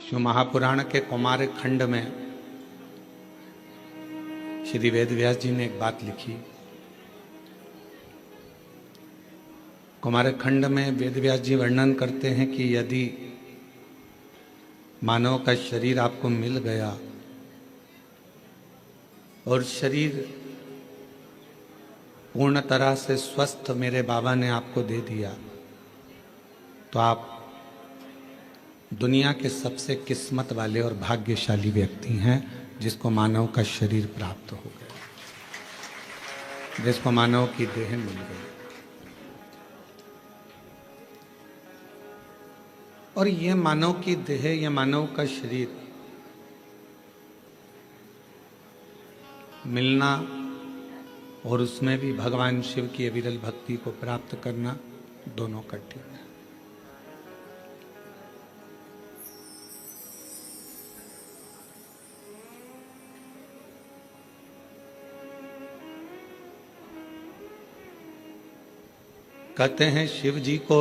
शिव महापुराण के कुमार खंड में श्री वेदव्यास जी ने एक बात लिखी। कुमार खंड में वेदव्यास जी वर्णन करते हैं कि यदि मानव का शरीर आपको मिल गया और शरीर पूर्ण तरह से स्वस्थ मेरे बाबा ने आपको दे दिया तो आप दुनिया के सबसे किस्मत वाले और भाग्यशाली व्यक्ति हैं जिसको मानव का शरीर प्राप्त हो गया, जिसको मानव की देह मिल गई। और ये मानव की देह, ये मानव का शरीर मिलना और उसमें भी भगवान शिव की अविरल भक्ति को प्राप्त करना दोनों कठिन है। कहते हैं शिव जी को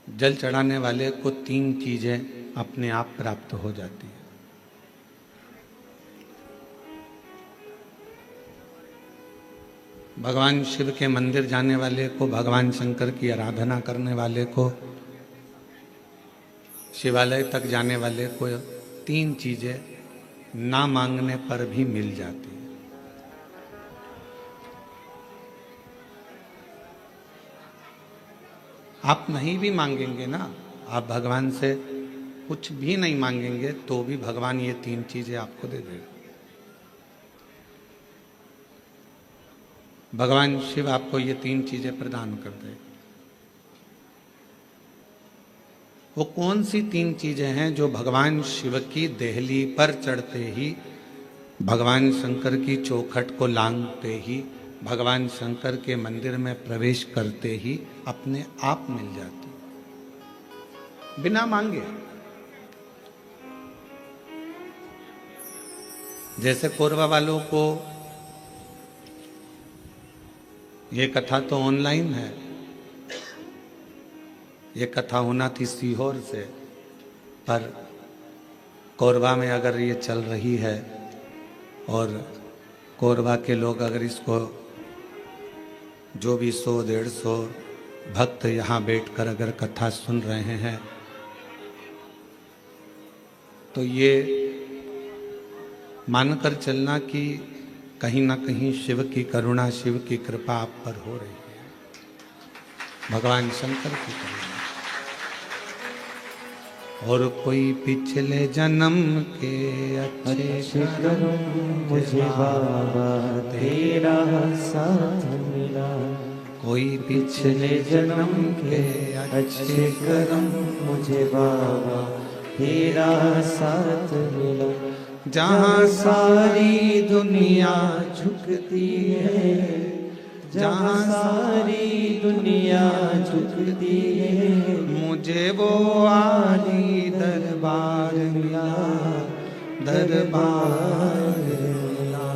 जल चढ़ाने वाले को 3 चीजें अपने आप प्राप्त हो जाती है। भगवान शिव के मंदिर जाने वाले को, भगवान शंकर की आराधना करने वाले को, शिवालय तक जाने वाले को 3 चीजें ना मांगने पर भी मिल जाती है। आप नहीं भी मांगेंगे ना, आप भगवान से कुछ भी नहीं मांगेंगे तो भी भगवान ये 3 चीजें आपको दे देगा। भगवान शिव आपको ये 3 चीजें प्रदान कर देगा। वो कौन सी 3 चीजें हैं जो भगवान शिव की देहली पर चढ़ते ही, भगवान शंकर की चौखट को लांघते ही, भगवान शंकर के मंदिर में प्रवेश करते ही अपने आप मिल जाती, बिना मांगे। जैसे कोरबा वालों को ये कथा तो ऑनलाइन है, ये कथा होना थी सीहोर से, पर कोरबा में अगर ये चल रही है और कोरबा के लोग अगर इसको जो भी 100-150 भक्त यहाँ बैठकर अगर कथा सुन रहे हैं तो ये मानकर चलना कि कहीं ना कहीं शिव की करुणा, शिव की कृपा आप पर हो रही है, भगवान शंकर की करुणा। और कोई पिछले जन्म के अच्छे कर्म मुझे बाबा तेरा साथ मिला, कोई पिछले जन्म के अच्छे कर्म मुझे बाबा तेरा साथ मिला। जहाँ सारी दुनिया झुकती है, जहाँ सारी दुनिया झुकती है, मुझे वो आली दरबार मिला, दरबार मिला।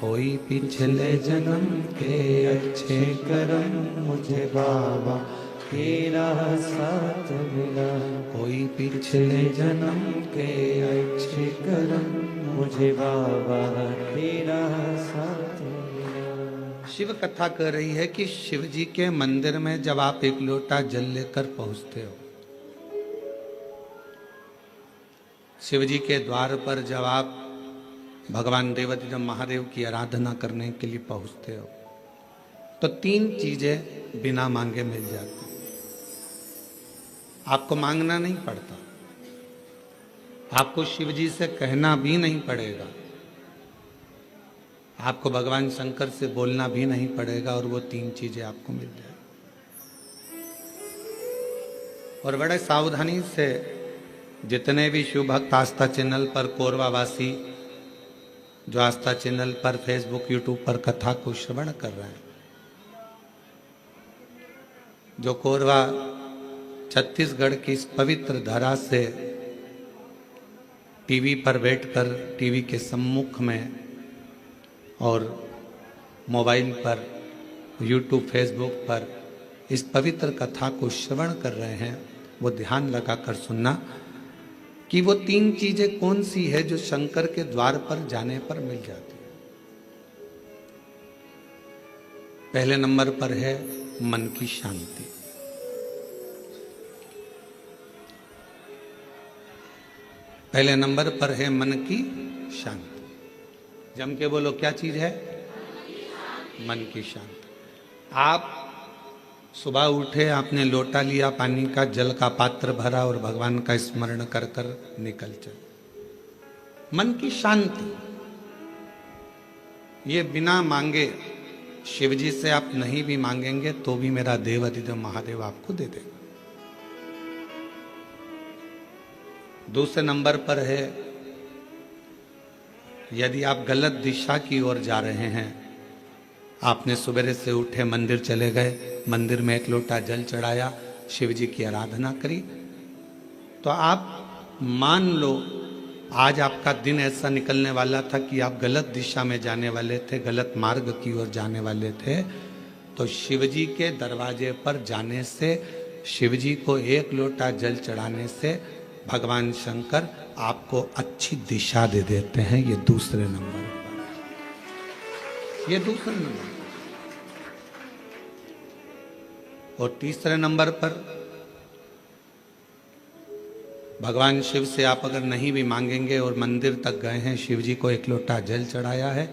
कोई पिछले जन्म के अच्छे कर्म मुझे बाबा तेरा साथ मिला, कोई पिछले जन्म के अच्छे कर्म मुझे बाबा तेरा साथ मिला। शिव कथा कह रही है कि शिव जी के मंदिर में जब आप एक लोटा जल लेकर पहुंचते हो, शिव जी के द्वार पर जब आप भगवान देवाधिदेव महादेव की आराधना करने के लिए पहुंचते हो तो 3 चीजें बिना मांगे मिल जाती। आपको मांगना नहीं पड़ता, आपको शिव जी से कहना भी नहीं पड़ेगा, आपको भगवान शंकर से बोलना भी नहीं पड़ेगा और वो 3 चीजें आपको मिल जाए। और बड़े सावधानी से जितने भी शिव भक्त आस्था चैनल पर, कोरबा वासी जो आस्था चैनल पर, फेसबुक, यूट्यूब पर कथा को श्रवण कर रहे हैं, जो कोरबा छत्तीसगढ़ की इस पवित्र धरा से टीवी पर बैठकर, टीवी के सम्मुख में और मोबाइल पर, यूट्यूब, फेसबुक पर इस पवित्र कथा को श्रवण कर रहे हैं, वो ध्यान लगाकर सुनना कि वो 3 चीजें कौन सी है जो शंकर के द्वार पर जाने पर मिल जाती है। पहले नंबर पर है मन की शांति। पहले नंबर पर है मन की शांति। जम के बोलो, क्या चीज है? मन की शांति। आप सुबह उठे, आपने लोटा लिया पानी का, जल का पात्र भरा और भगवान का स्मरण कर कर निकल चले। मन की शांति ये बिना मांगे, शिव जी से आप नहीं भी मांगेंगे तो भी मेरा देवाधिदेव महादेव आपको दे देगा। दूसरे नंबर पर है, यदि आप गलत दिशा की ओर जा रहे हैं, आपने सवेरे से उठे मंदिर चले गए, मंदिर में एक लोटा जल चढ़ाया, शिव जी की आराधना करी, तो आप मान लो आज आपका दिन ऐसा निकलने वाला था कि आप गलत दिशा में जाने वाले थे, गलत मार्ग की ओर जाने वाले थे, तो शिव जी के दरवाजे पर जाने से, शिव जी को एक लोटा जल चढ़ाने से भगवान शंकर आपको अच्छी दिशा दे देते हैं। ये दूसरे नंबर पर, ये दूसरे नंबर। और तीसरे नंबर पर भगवान शिव से आप अगर नहीं भी मांगेंगे और मंदिर तक गए हैं, शिव जी को एक लोटा जल चढ़ाया है,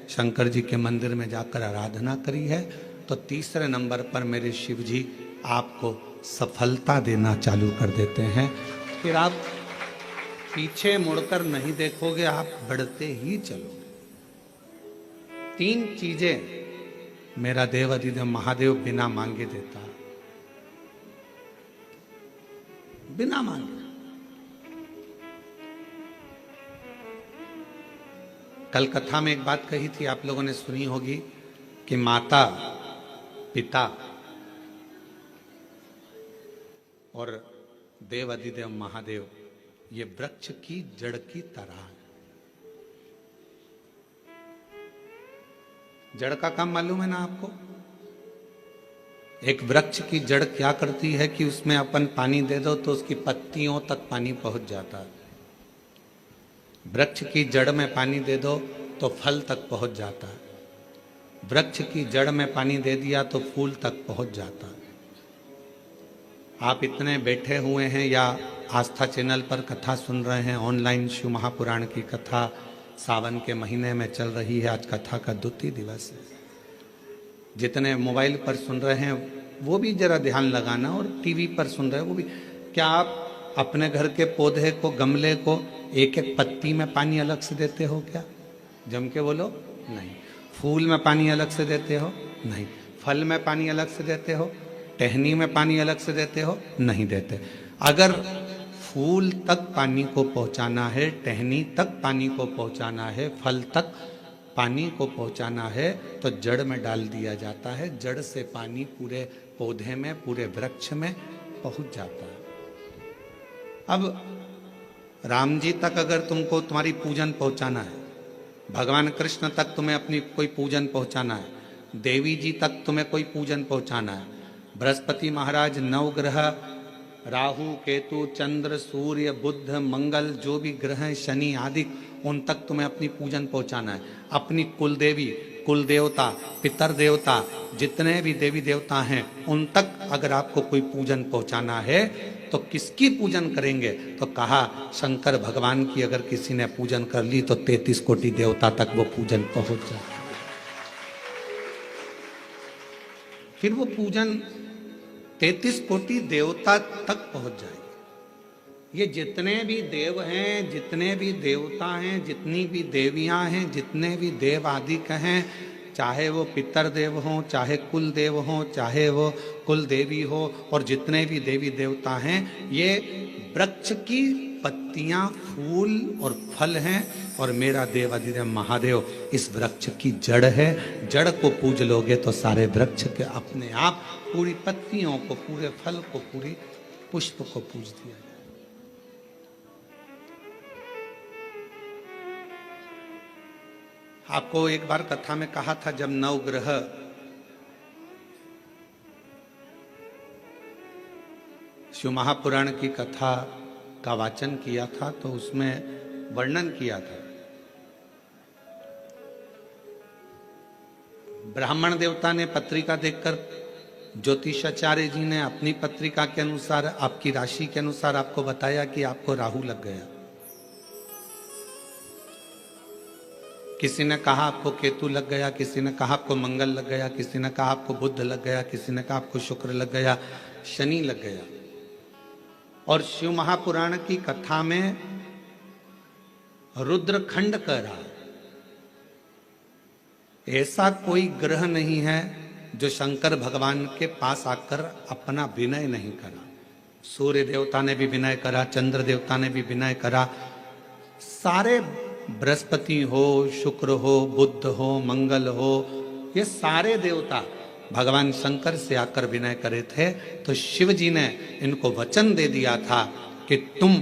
शंकर जी के मंदिर में जाकर आराधना करी है, तो तीसरे नंबर पर मेरे शिव जी आपको सफलता देना चालू कर देते हैं। फिर आप पीछे मुड़कर नहीं देखोगे, आप बढ़ते ही चलोगे। 3 चीजें मेरा देवाधिदेव महादेव बिना मांगे देता, बिना मांगे। कल कथा में एक बात कही थी, आप लोगों ने सुनी होगी कि माता, पिता और देवाधिदेव महादेव ये वृक्ष की जड़ की तरह है। जड़ का काम मालूम है ना आपको? एक वृक्ष की जड़ क्या करती है कि उसमें अपन पानी दे दो तो उसकी पत्तियों तक पानी पहुंच जाता है। वृक्ष की जड़ में पानी दे दो तो फल तक पहुंच जाता है। वृक्ष की जड़ में पानी दे दिया तो फूल तक पहुंच जाता है। आप इतने बैठे हुए हैं या आस्था चैनल पर कथा सुन रहे हैं, ऑनलाइन शिव महापुराण की कथा सावन के महीने में चल रही है, आज कथा का 2 दिवस है। जितने मोबाइल पर सुन रहे हैं वो भी जरा ध्यान लगाना, और टीवी पर सुन रहे हैं वो भी। क्या आप अपने घर के पौधे को, गमले को एक एक पत्ती में पानी अलग से देते हो क्या? जम के बोलो, नहीं। फूल में पानी अलग से देते हो? नहीं। फल में पानी अलग से देते हो? टहनी में पानी अलग से देते हो? नहीं देते। अगर फूल तक पानी को पहुंचाना है, टहनी तक पानी को पहुंचाना है, फल तक पानी को पहुंचाना है, तो जड़ में डाल दिया जाता है। जड़ से पानी पूरे पौधे में, पूरे वृक्ष में पहुंच जाता है। अब राम जी तक अगर तुमको तुम्हारी पूजन पहुंचाना है, भगवान कृष्ण तक तुम्हें अपनी कोई पूजन पहुंचाना है, देवी जी तक तुम्हें कोई पूजन पहुंचाना है, बृहस्पति महाराज, नवग्रह, राहु, केतु, चंद्र, सूर्य, बुध, मंगल, जो भी ग्रह हैं, शनि आदि, उन तक तुम्हें अपनी पूजन पहुंचाना है। अपनी कुल देवी, कुल देवता, पितर देवता, जितने भी देवी देवता हैं, उन तक अगर आपको कोई पूजन पहुंचाना है तो किसकी पूजन करेंगे? तो कहा शंकर भगवान की अगर किसी ने पूजन कर ली तो 33 कोटि देवता तक वो पूजन पहुंच जाए। फिर वो पूजन 33 कोटि देवता तक पहुंच जाएगी। ये जितने भी देव हैं, जितने भी देवता हैं, जितनी भी देवियां हैं, जितने भी देव आदि कहें, चाहे वो पितर देव हों, चाहे कुल देव हों, चाहे वो कुल देवी हो, और जितने भी देवी देवता हैं, ये वृक्ष की पत्तियां, फूल और फल हैं, और मेरा देवाधिदेव महादेव इस वृक्ष की जड़ है। जड़ को पूज लोगे तो सारे वृक्ष के अपने आप पूरी पत्तियों को, पूरे फल को, पूरी पुष्प को पूज दिया जाए। आपको एक बार कथा में कहा था, जब नवग्रह शिव महापुराण की कथा का वाचन किया था तो उसमें वर्णन किया था। ब्राह्मण देवता ने पत्रिका देखकर ज्योतिषाचार्य जी ने अपनी पत्रिका के अनुसार, आपकी राशि के अनुसार आपको बताया कि आपको राहु लग गया। किसी ने कहा आपको केतु लग गया, किसी ने कहा आपको मंगल लग गया, किसी ने कहा आपको बुध लग गया, किसी ने कहा आपको शुक्र लग गया, शनि लग गया। और शिव महापुराण की कथा में रुद्रखंड कह रहा है ऐसा कोई ग्रह नहीं है जो शंकर भगवान के पास आकर अपना विनय नहीं करा। सूर्य देवता ने भी विनय करा, चंद्र देवता ने भी विनय करा, सारे बृहस्पति हो, शुक्र हो, बुध हो, मंगल हो, ये सारे देवता भगवान शंकर से आकर विनय करे थे। तो शिव जी ने इनको वचन दे दिया था कि तुम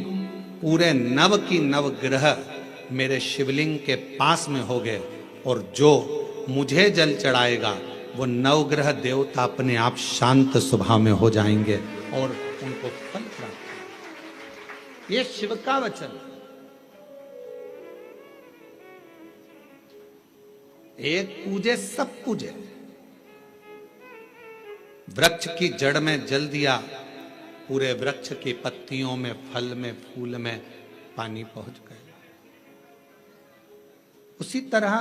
पूरे नव की नव ग्रह मेरे शिवलिंग के पास में होगे और जो मुझे जल चढ़ाएगा वो नवग्रह देवता अपने आप शांत स्वभाव में हो जाएंगे और उनको फल प्राप्त। ये शिव का वचन। एक पूजे सब पूजे। वृक्ष की जड़ में जल दिया, पूरे वृक्ष की पत्तियों में, फल में, फूल में पानी पहुंच गया। उसी तरह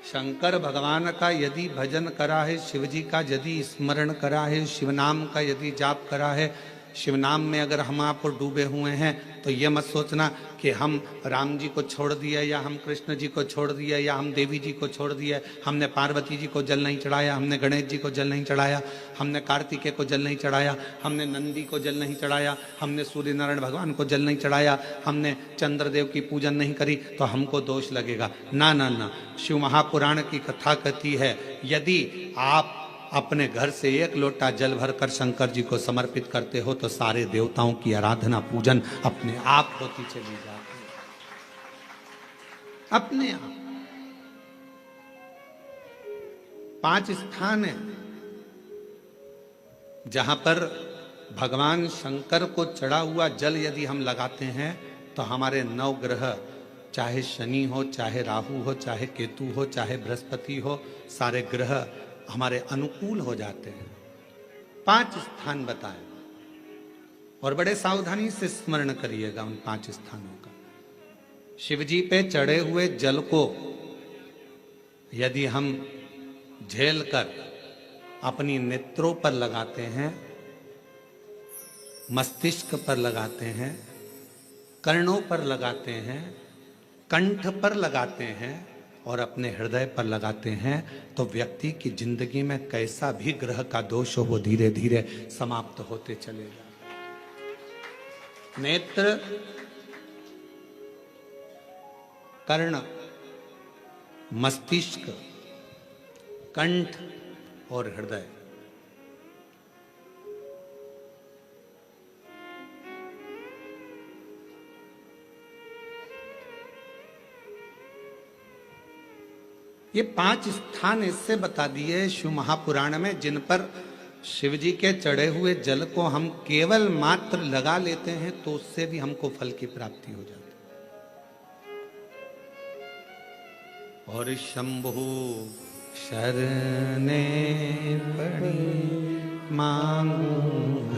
शंकर भगवान का यदि भजन करा है, शिव जी का यदि स्मरण करा है, शिव नाम का यदि जाप करा है, शिव नाम में अगर हम आप डूबे हुए हैं तो ये मत सोचना कि हम राम जी को छोड़ दिया या हम कृष्ण जी को छोड़ दिया या हम देवी जी को छोड़ दिया, हमने पार्वती जी को जल नहीं चढ़ाया, हमने गणेश जी को जल नहीं चढ़ाया, हमने कार्तिकेय को जल नहीं चढ़ाया, हमने नंदी को जल नहीं चढ़ाया, हमने सूर्य नारायण भगवान को जल नहीं चढ़ाया, हमने चंद्रदेव की पूजन नहीं करी तो हमको दोष लगेगा। ना ना ना, शिव महापुराण की कथा कहती है यदि आप अपने घर से एक लोटा जल भरकर शंकर जी को समर्पित करते हो तो सारे देवताओं की आराधना पूजन अपने आप होती चली जाती है, अपने आप। 5 स्थान है जहां पर भगवान शंकर को चढ़ा हुआ जल यदि हम लगाते हैं तो हमारे 9 ग्रह, चाहे शनि हो, चाहे राहु हो, चाहे केतु हो, चाहे बृहस्पति हो, सारे ग्रह हमारे अनुकूल हो जाते हैं। 5 स्थान बताएं और बड़े सावधानी से स्मरण करिएगा उन 5 स्थानों का। शिव जी पे चढ़े हुए जल को यदि हम झेल कर अपनी नेत्रों पर लगाते हैं, मस्तिष्क पर लगाते हैं, कर्णों पर लगाते हैं, कंठ पर लगाते हैं और अपने हृदय पर लगाते हैं तो व्यक्ति की जिंदगी में कैसा भी ग्रह का दोष हो वो धीरे धीरे समाप्त होते चलेगा। नेत्र, कर्ण, मस्तिष्क, कंठ और हृदय, ये 5 स्थान इससे बता दिए शिव महापुराण में जिन पर शिव जी के चढ़े हुए जल को हम केवल मात्र लगा लेते हैं तो उससे भी हमको फल की प्राप्ति हो जाती है। और शंभु शरणे पड़ी मांगू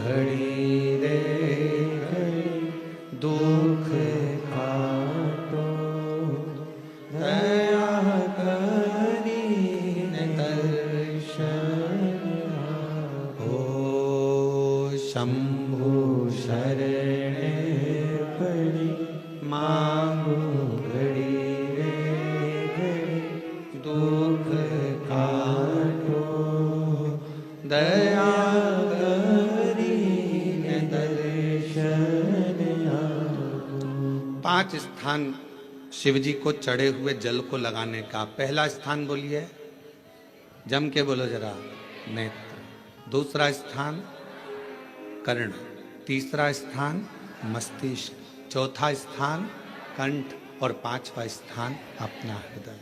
घड़ी रे दुख काटो दया शंभु शरणे पड़ी मांगू घड़ी रे घड़ी दुख काटो दया करी दर्शन आपो। 5 स्थान शिव जी को चढ़े हुए जल को लगाने का। पहला स्थान बोलिए, जम के बोलो जरा, नेत्र। दूसरा स्थान कर्ण, तीसरा स्थान मस्तिष्क, चौथा स्थान कंठ और 5वां स्थान अपना हृदय।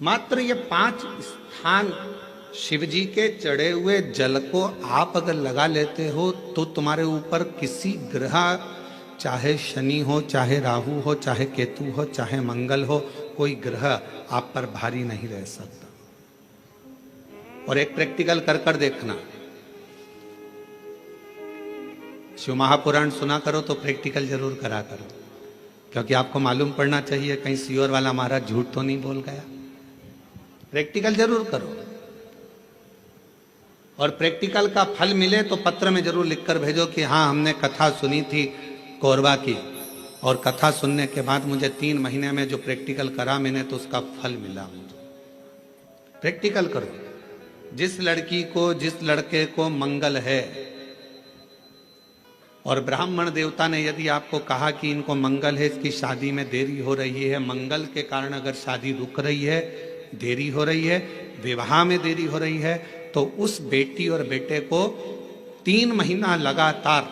मात्र ये 5 स्थान शिव जी के चढ़े हुए जल को आप अगर लगा लेते हो तो तुम्हारे ऊपर किसी ग्रह, चाहे शनि हो, चाहे राहु हो, चाहे केतु हो, चाहे मंगल हो, कोई ग्रह आप पर भारी नहीं रह सकता। और एक प्रैक्टिकल कर कर देखना, शिव महापुराण सुना करो तो प्रैक्टिकल जरूर करा करो, क्योंकि आपको मालूम पड़ना चाहिए कहीं सीओर वाला महाराज झूठ तो नहीं बोल गया। प्रैक्टिकल जरूर करो, और प्रैक्टिकल का फल मिले तो पत्र में जरूर लिखकर भेजो कि हाँ हमने कथा सुनी थी कोरबा की, और कथा सुनने के बाद मुझे 3 महीने में जो प्रैक्टिकल करा मैंने तो उसका फल मिला मुझे। प्रैक्टिकल करो। जिस लड़की को, जिस लड़के को मंगल है, और ब्राह्मण देवता ने यदि आपको कहा कि इनको मंगल है, इसकी शादी में देरी हो रही है, मंगल के कारण अगर शादी रुक रही है, देरी हो रही है, विवाह में देरी हो रही है, तो उस बेटी और बेटे को 3 महीना लगातार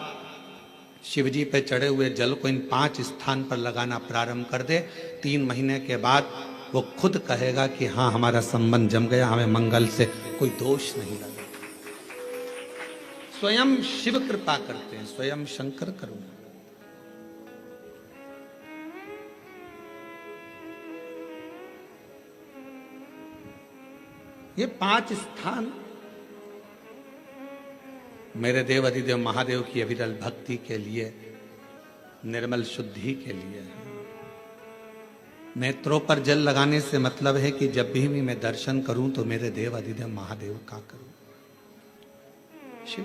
शिवजी पे चढ़े हुए जल को इन 5 स्थान पर लगाना प्रारंभ कर दे। 3 महीने के बाद वो खुद कहेगा कि हाँ हमारा संबंध जम गया, हमें मंगल से कोई दोष नहीं लगा। स्वयं शिव कृपा करते हैं, स्वयं शंकर करुणा। ये 5 स्थान मेरे देव अधिदेव महादेव की अविरल भक्ति के लिए, निर्मल शुद्धि के लिए है। नेत्रों पर जल लगाने से मतलब है कि जब भी मैं दर्शन करूं तो मेरे देव अधिदेव महादेव का करूं, शिव।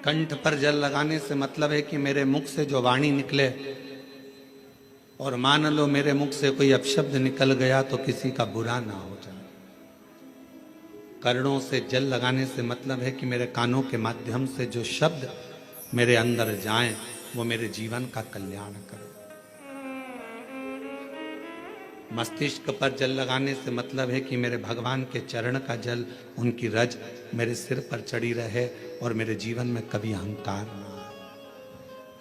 कंठ पर जल लगाने से मतलब है कि मेरे मुख से जो वाणी निकले, और मान लो मेरे मुख से कोई अपशब्द निकल गया तो किसी का बुरा ना हो जाए। कर्णों से जल लगाने से मतलब है कि मेरे कानों के माध्यम से जो शब्द मेरे अंदर जाएं वो मेरे जीवन का कल्याण करें। मस्तिष्क पर जल लगाने से मतलब है कि मेरे भगवान के चरण का जल, उनकी रज मेरे सिर पर चढ़ी रहे और मेरे जीवन में कभी अहंकार ना आए।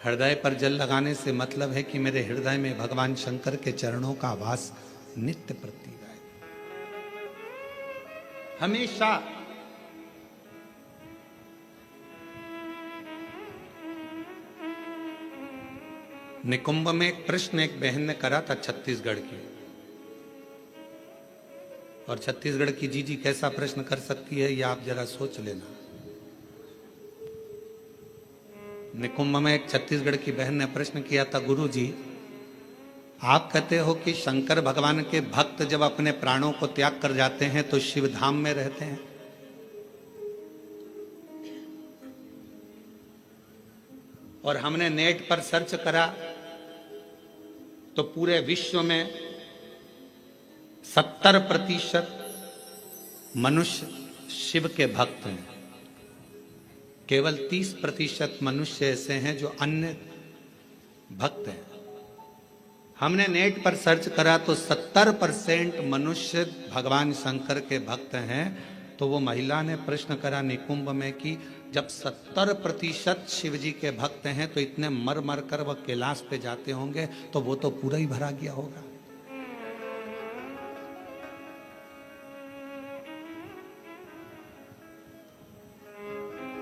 हृदय पर जल लगाने से मतलब है कि मेरे हृदय में भगवान शंकर के चरणों का वास नित्य प्रति रहे, हमेशा। निकुंभ में एक प्रश्न एक बहन ने करा था छत्तीसगढ़ की, और छत्तीसगढ़ की जीजी कैसा प्रश्न कर सकती है ये आप जरा सोच लेना। निकुंभ में एक छत्तीसगढ़ की बहन ने प्रश्न किया था, गुरुजी आप कहते हो कि शंकर भगवान के भक्त जब अपने प्राणों को त्याग कर जाते हैं तो शिव धाम में रहते हैं, और हमने नेट पर सर्च करा तो पूरे विश्व में 70% मनुष्य शिव के भक्त हैं, केवल 30% मनुष्य ऐसे हैं जो अन्य भक्त हैं। हमने नेट पर सर्च करा तो 70% मनुष्य भगवान शंकर के भक्त हैं। तो वो महिला ने प्रश्न करा निकुंभ में कि जब 70% शिव जी के भक्त हैं तो इतने मर मर कर वह कैलाश पे जाते होंगे तो वो तो पूरा ही भरा गया होगा।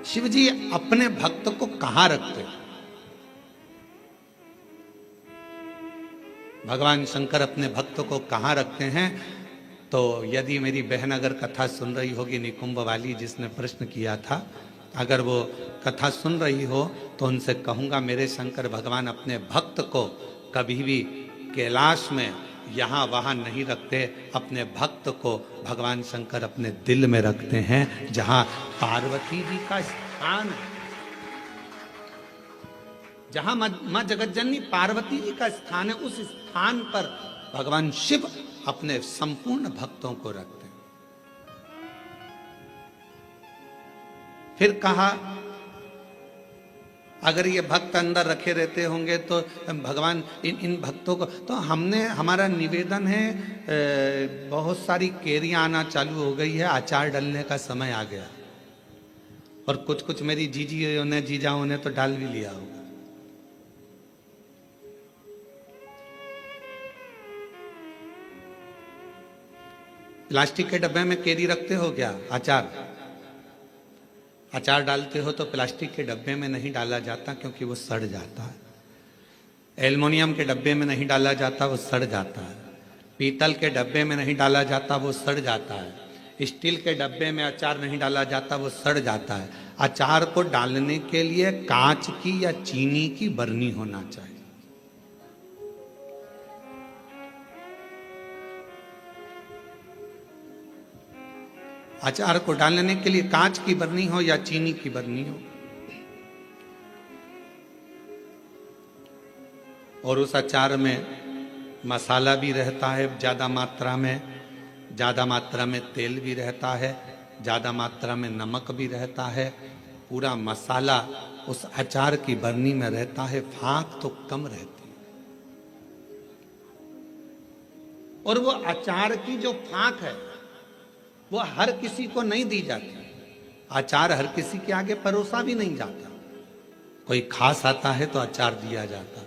शिव जी अपने भक्त को कहां रखते हैं? भगवान शंकर अपने भक्त को कहां रखते हैं? तो यदि मेरी बहन अगर कथा सुन रही होगी, निकुंभ वाली जिसने प्रश्न किया था, अगर वो कथा सुन रही हो तो उनसे कहूंगा मेरे शंकर भगवान अपने भक्त को कभी भी कैलाश में यहाँ वहाँ नहीं रखते। अपने भक्त को भगवान शंकर अपने दिल में रखते हैं, जहाँ पार्वती जी का स्थान है, जहाँ माँ जगतजननी पार्वती जी का स्थान है, उस स्थान पर भगवान शिव अपने संपूर्ण भक्तों को रखते हैं। फिर कहा अगर ये भक्त अंदर रखे रहते होंगे तो भगवान इन भक्तों को, तो हमारा निवेदन है, बहुत सारी केरियां आना चालू हो गई है, अचार डालने का समय आ गया, और कुछ कुछ मेरी जीजियों ने जीजाओं ने तो डाल भी लिया होगा। प्लास्टिक के डब्बे में केरी रखते हो क्या? अचार, अचार डालते हो तो प्लास्टिक के डब्बे में नहीं डाला जाता क्योंकि वो सड़ जाता है। एल्युमिनियम के डब्बे में नहीं डाला जाता, वो सड़ जाता है। पीतल के डब्बे में नहीं डाला जाता, वो सड़ जाता है। स्टील के डब्बे में अचार नहीं डाला जाता, वो सड़ जाता है। अचार को डालने के लिए कांच की या चीनी की बरनी होना चाहिए। अचार को डालने के लिए कांच की बरनी हो या चीनी की बरनी हो, और उस अचार में मसाला भी रहता है ज़्यादा मात्रा में, ज़्यादा मात्रा में तेल भी रहता है, ज़्यादा मात्रा में नमक भी रहता है। पूरा मसाला उस अचार की बरनी में रहता है, फाँक तो कम रहती है। और वो अचार की जो फाँक है वो हर किसी को नहीं दी जाती। अचार हर किसी के आगे परोसा भी नहीं जाता। कोई खास आता है तो अचार दिया जाता।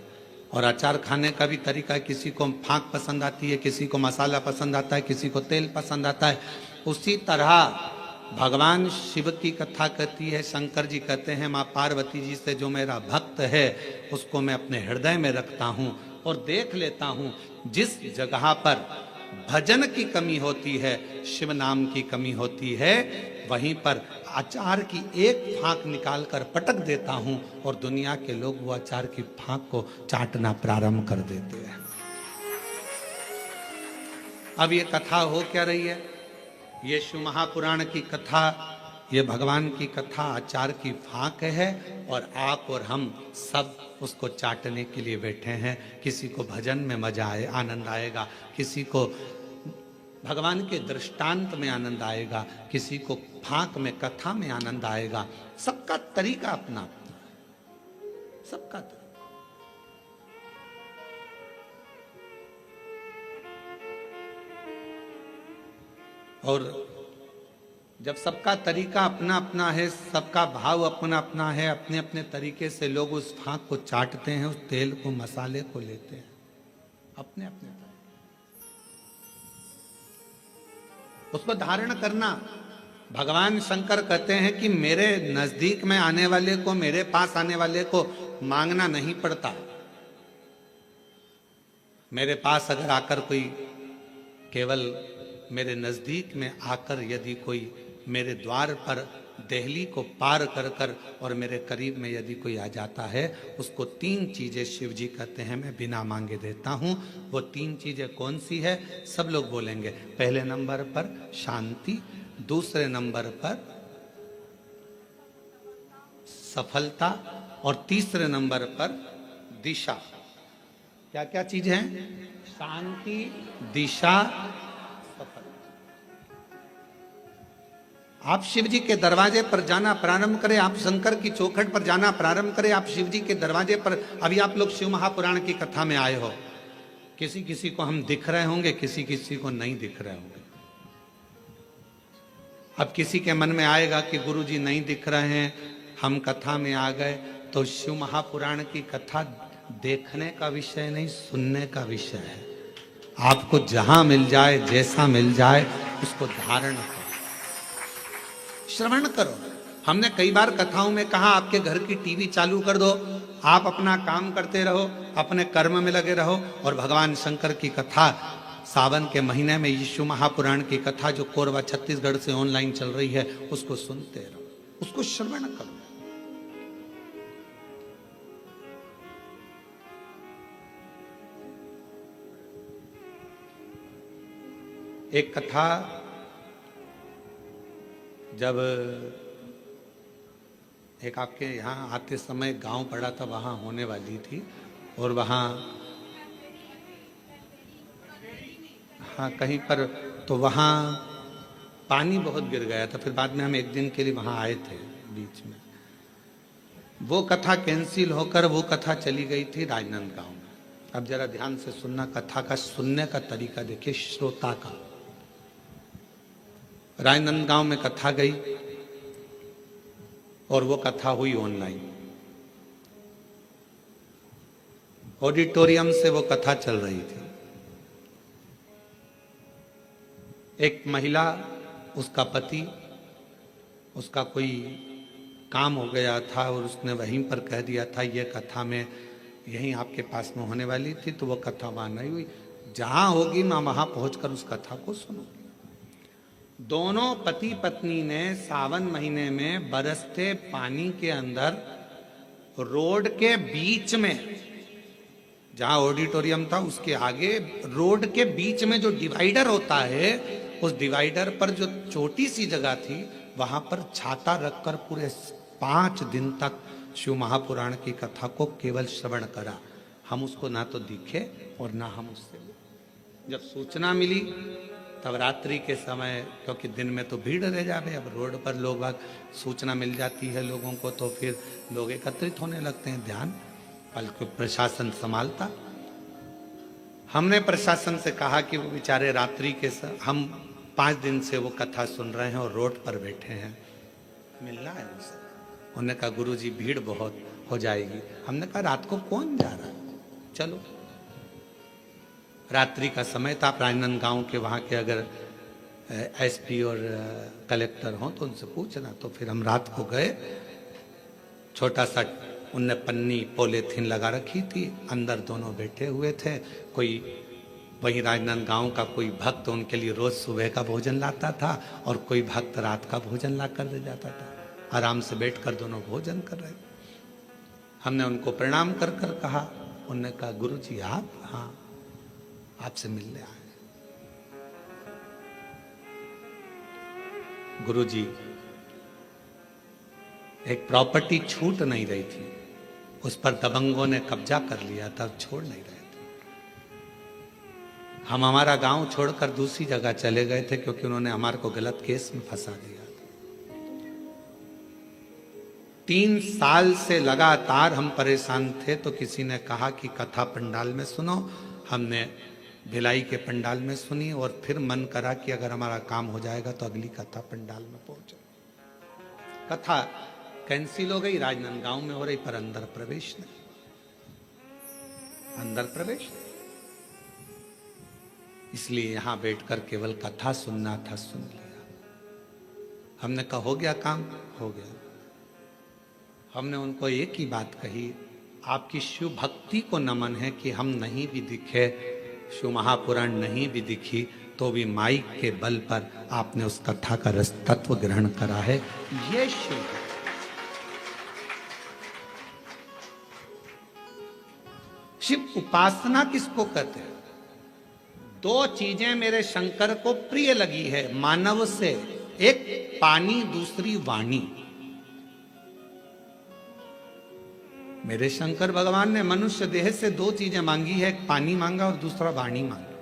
और अचार खाने का भी तरीका, किसी को फाँक पसंद आती है, किसी को मसाला पसंद आता है, किसी को तेल पसंद आता है। उसी तरह भगवान शिव की कथा कहती है, शंकर जी कहते हैं माँ पार्वती जी से जो मेरा भक्त है उसको मैं अपने हृदय में रखता हूँ और देख लेता हूँ जिस जगह पर भजन की कमी होती है, शिव नाम की कमी होती है, वहीं पर अचार की एक फाँक निकाल कर पटक देता हूं और दुनिया के लोग वो अचार की फाँक को चाटना प्रारंभ कर देते हैं। अब ये कथा हो क्या रही है? ये शिव महापुराण की कथा, ये भगवान की कथा अचार की फाँक है और आप और हम सब उसको चाटने के लिए बैठे हैं। किसी को भजन में मजा आए, आनंद आएगा, किसी को भगवान के दृष्टांत में आनंद आएगा, किसी को फाँक में, कथा में आनंद आएगा। सबका तरीका अपना अपना, सबका तरीका। और जब सबका तरीका अपना अपना है, सबका भाव अपना अपना है, अपने अपने तरीके से लोग उस फाँक को चाटते हैं, उस तेल को, मसाले को लेते हैं अपने अपने तरीके। उसको धारण करना, भगवान शंकर कहते हैं कि मेरे नजदीक में आने वाले को, मेरे पास आने वाले को मांगना नहीं पड़ता। मेरे पास अगर आकर कोई, केवल मेरे नजदीक में आकर यदि कोई मेरे द्वार पर देहली को पार कर कर और मेरे करीब में यदि कोई आ जाता है, उसको 3 चीजें शिव जी कहते हैं मैं बिना मांगे देता हूं। वो 3 चीजें कौन सी है? सब लोग बोलेंगे। पहले नंबर पर शांति, दूसरे नंबर पर सफलता और तीसरे नंबर पर दिशा। क्या क्या चीज है? शांति, दिशा, सफलता। आप शिव जी के दरवाजे पर जाना प्रारंभ करें, आप शंकर की चौखट पर जाना प्रारंभ करें, आप शिव जी के दरवाजे पर। अभी आप लोग शिव महापुराण की कथा में आए हो, किसी किसी को हम दिख रहे होंगे, किसी किसी को नहीं दिख रहे होंगे। अब किसी के मन में आएगा कि गुरु जी नहीं दिख रहे हैं, हम कथा में आ गए। तो शिव महापुराण की कथा देखने का विषय नहीं, सुनने का विषय है। आपको जहां मिल जाए, जैसा मिल जाए, उसको धारण करो, श्रवण करो। हमने कई बार कथाओं में कहा आपके घर की टीवी चालू कर दो, आप अपना काम करते रहो, अपने कर्म में लगे रहो और भगवान शंकर की कथा सावन के महीने में यीशु महापुराण की कथा जो कोरबा छत्तीसगढ़ से ऑनलाइन चल रही है उसको सुनते रहो, उसको श्रवण करो। एक कथा जब एक आपके यहाँ आते समय गांव पड़ा था, वहाँ होने वाली थी और वहाँ हाँ कहीं पर, तो वहाँ पानी बहुत गिर गया था। फिर बाद में हम एक दिन के लिए वहाँ आए थे बीच में। वो कथा कैंसिल होकर वो कथा चली गई थी राजनांदगांव में। अब जरा ध्यान से सुनना, कथा का सुनने का तरीका देखिए श्रोता का। राजनांदगांव में कथा गई और वो कथा हुई ऑनलाइन, ऑडिटोरियम से वो कथा चल रही थी। एक महिला, उसका पति, उसका कोई काम हो गया था और उसने वहीं पर कह दिया था ये कथा में यहीं आपके पास में होने वाली थी, तो वो कथा वहां नहीं हुई। जहां होगी मैं वहां पहुंचकर उस कथा को सुनूंगी। दोनों पति पत्नी ने सावन महीने में बरसते पानी के अंदर रोड के बीच में, जहां ऑडिटोरियम था उसके आगे रोड के बीच में जो डिवाइडर होता है, उस डिवाइडर पर जो छोटी सी जगह थी वहां पर छाता रखकर पूरे 5 दिन तक शिव महापुराण की कथा को केवल श्रवण करा। हम उसको ना तो दिखे और ना हम उससे, जब सूचना मिली तब रात्रि के समय, क्योंकि दिन में तो भीड़ रह जावे, अब रोड पर लोग बाग सूचना मिल जाती है लोगों को तो फिर लोग एकत्रित होने लगते हैं, ध्यान बल्कि प्रशासन संभालता। हमने प्रशासन से कहा कि वो बेचारे रात्रि के हम 5 दिन से वो कथा सुन रहे हैं और रोड पर बैठे हैं, मिलना है उनसे। उन्होंने कहा गुरुजी भीड़ बहुत हो जाएगी। हमने कहा रात को कौन जा रहा है, चलो। रात्रि का समय था, राजनांदगांव के वहाँ के अगर एसपी और कलेक्टर हों तो उनसे पूछना। तो फिर हम रात को गए, छोटा सा उनने पन्नी पॉलीथीन लगा रखी थी, अंदर दोनों बैठे हुए थे। कोई वही राजनांदगांव का कोई भक्त उनके लिए रोज सुबह का भोजन लाता था और कोई भक्त रात का भोजन ला कर दे जाता था। आराम से बैठकर दोनों भोजन कर रहे। हमने उनको प्रणाम कर कर कहा, उन्होंने कहा गुरुजी आप? हाँ, आपसे मिलने आए। गुरुजी, एक प्रॉपर्टी छूट नहीं रही थी, उस पर दबंगों ने कब्जा कर लिया था, छोड़ नहीं रहे थे। हम हमारा गांव छोड़कर दूसरी जगह चले गए थे क्योंकि उन्होंने हमारे को गलत केस में फंसा दिया। 3 साल से लगातार हम परेशान थे, तो किसी ने कहा कि कथा पंडाल में सुनो। हमने भिलाई के पंडाल में सुनी और फिर मन करा कि अगर हमारा काम हो जाएगा तो अगली कथा पंडाल में पहुंचे। कथा कैंसिल हो गई, राजनांदगांव में हो रही, पर अंदर प्रवेश नहीं, अंदर प्रवेश नहीं। इसलिए यहां बैठकर केवल कथा सुनना था, सुन लिया। हमने कहा हो गया काम, हो गया। हमने उनको एक ही बात कही, आपकी शिव भक्ति को नमन है कि हम नहीं भी दिखे, शिव महापुराण नहीं भी दिखी, तो भी माइक के बल पर आपने उस कथा का रस तत्व ग्रहण करा है। ये शिव है। शिव उपासना किसको कहते हैं? 2 चीजें मेरे शंकर को प्रिय लगी है मानव से, एक पानी, दूसरी वाणी। मेरे शंकर भगवान ने मनुष्य देह से 2 चीजें मांगी है, एक पानी मांगा और दूसरा वाणी मांगी।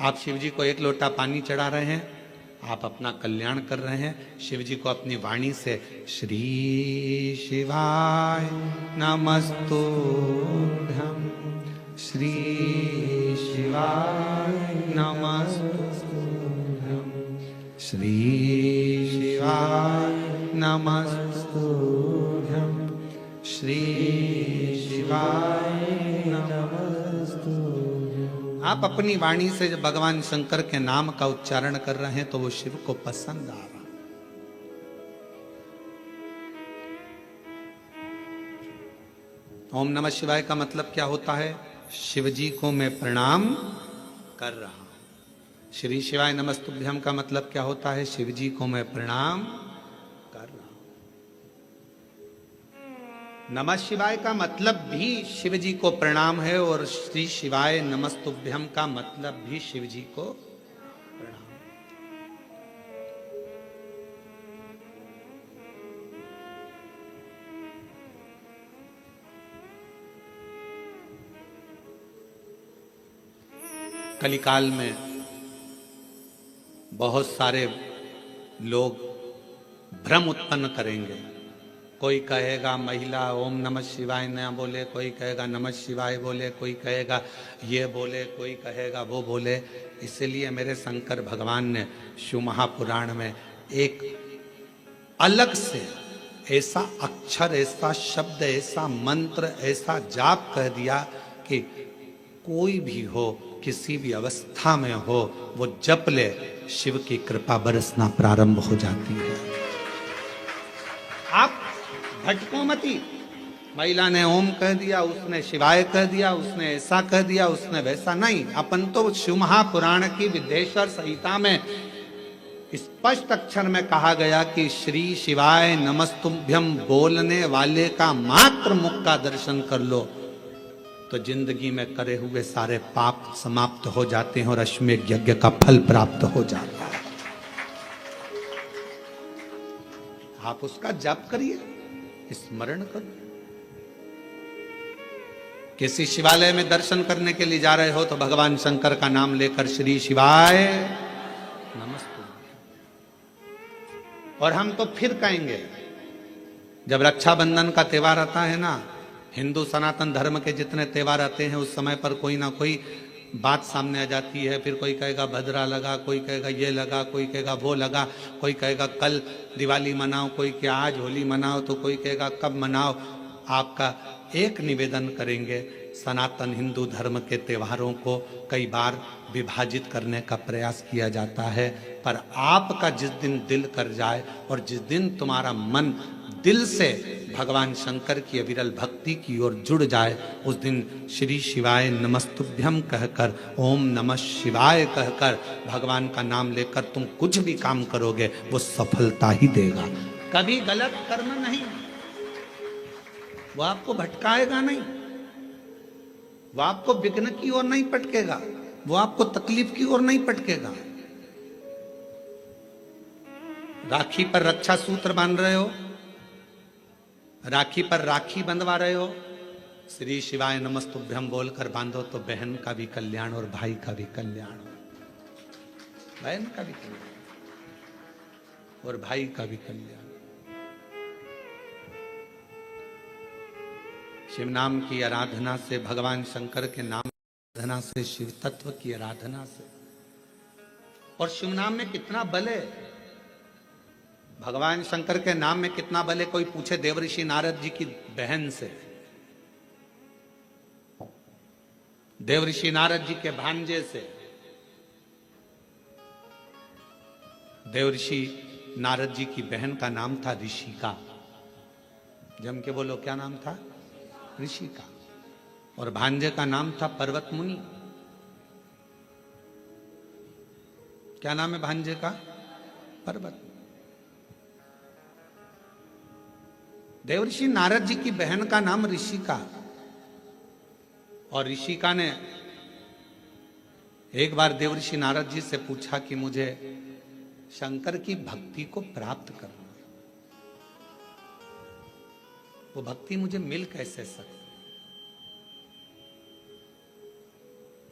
आप शिव जी को 1 लोटा पानी चढ़ा रहे हैं, आप अपना कल्याण कर रहे हैं। शिव जी को अपनी वाणी से श्री शिवाय नमस्तुभ्यं, श्री शिवाय नमस्तुभ्यं, श्री शिवाय नमस्तुभ्यं, श्री शिवाय नमस्तुभ्यं। आप अपनी वाणी से जब भगवान शंकर के नाम का उच्चारण कर रहे हैं तो वो शिव को पसंद आ रहा। ओम नमः शिवाय का मतलब क्या होता है? शिव जी को मैं प्रणाम कर रहा हूं। श्री शिवाय नमस्तुभ्यम का मतलब क्या होता है? शिव जी को मैं प्रणाम कर रहा हूं। नमः शिवाय का मतलब भी शिव जी को प्रणाम है और श्री शिवाय नमस्तुभ्यम का मतलब भी शिव जी को प्रणाम। कलिकाल में बहुत सारे लोग भ्रम उत्पन्न करेंगे। कोई कहेगा महिला ओम नमः शिवाय न बोले, कोई कहेगा नमः शिवाय बोले, कोई कहेगा ये बोले, कोई कहेगा वो बोले। इसलिए मेरे शंकर भगवान ने शिव महापुराण में एक अलग से ऐसा अक्षर, ऐसा शब्द, ऐसा मंत्र, ऐसा जाप कह दिया कि कोई भी हो किसी भी अवस्था में हो, वो जप ले, शिव की कृपा बरसना प्रारंभ हो जाती है। आप भटको मती। महिला ने ओम कह दिया, उसने शिवाय कह दिया, उसने ऐसा कह दिया, उसने वैसा नहीं। अपन तो शिव महापुराण की विद्येश्वर संहिता में स्पष्ट अक्षर में कहा गया कि श्री शिवाय नमस्तुभ्यम बोलने वाले का मात्र मुख का दर्शन कर लो तो जिंदगी में करे हुए सारे पाप समाप्त हो जाते हैं और अश्वमेध यज्ञ का फल प्राप्त हो जाता है। आप उसका जाप करिए, स्मरण करो। किसी शिवालय में दर्शन करने के लिए जा रहे हो तो भगवान शंकर का नाम लेकर श्री शिवाय नमस्तुभ्यम। और हम तो फिर कहेंगे, जब रक्षाबंधन का त्योहार आता है ना, हिंदू सनातन धर्म के जितने त्योहार आते हैं उस समय पर कोई ना कोई बात सामने आ जाती है। फिर कोई कहेगा भद्रा लगा, कोई कहेगा ये लगा, कोई कहेगा वो लगा, कोई कहेगा कल दिवाली मनाओ, कोई क्या आज होली मनाओ, तो कोई कहेगा कब मनाओ। आपका एक निवेदन करेंगे, सनातन हिंदू धर्म के त्योहारों को कई बार विभाजित करने का प्रयास किया जाता है, पर आपका जिस दिन दिल कर जाए और जिस दिन तुम्हारा मन दिल से भगवान शंकर की अविरल भक्ति की ओर जुड़ जाए, उस दिन श्री शिवाय नमस्तुभ्यम कहकर, ओम नमः शिवाय कहकर भगवान का नाम लेकर तुम कुछ भी काम करोगे वो सफलता ही देगा। कभी गलत कर्म नहीं, वो आपको भटकाएगा नहीं, वो आपको विघ्न की ओर नहीं पटकेगा, वो आपको तकलीफ की ओर नहीं पटकेगा। राखी पर रक्षा सूत्र बांध रहे हो, राखी पर राखी बंधवा रहे हो, श्री शिवाय नमस्तुभ्यम बोलकर बांधो तो बहन का भी कल्याण और भाई का भी कल्याण, बहन का भी कल्याण और भाई का भी कल्याण। शिव नाम की आराधना से, भगवान शंकर के नाम की आराधना से, शिव तत्व की आराधना से, और शिव नाम में कितना बल है, भगवान शंकर के नाम में कितना बल है। कोई पूछे देवऋषि नारद जी की बहन से, देवऋषि नारद जी के भांजे से। देवऋषि नारद जी की बहन का नाम था ऋषिका। जम के बोलो, क्या नाम था? ऋषिका। और भांजे का नाम था पर्वत मुनि। क्या नाम है भांजे का? पर्वत। देवऋषि नारद जी की बहन का नाम ऋषिका। और ऋषिका ने एक बार देवऋषि नारद जी से पूछा कि मुझे शंकर की भक्ति को प्राप्त करना, वो भक्ति मुझे मिल कैसे सकती,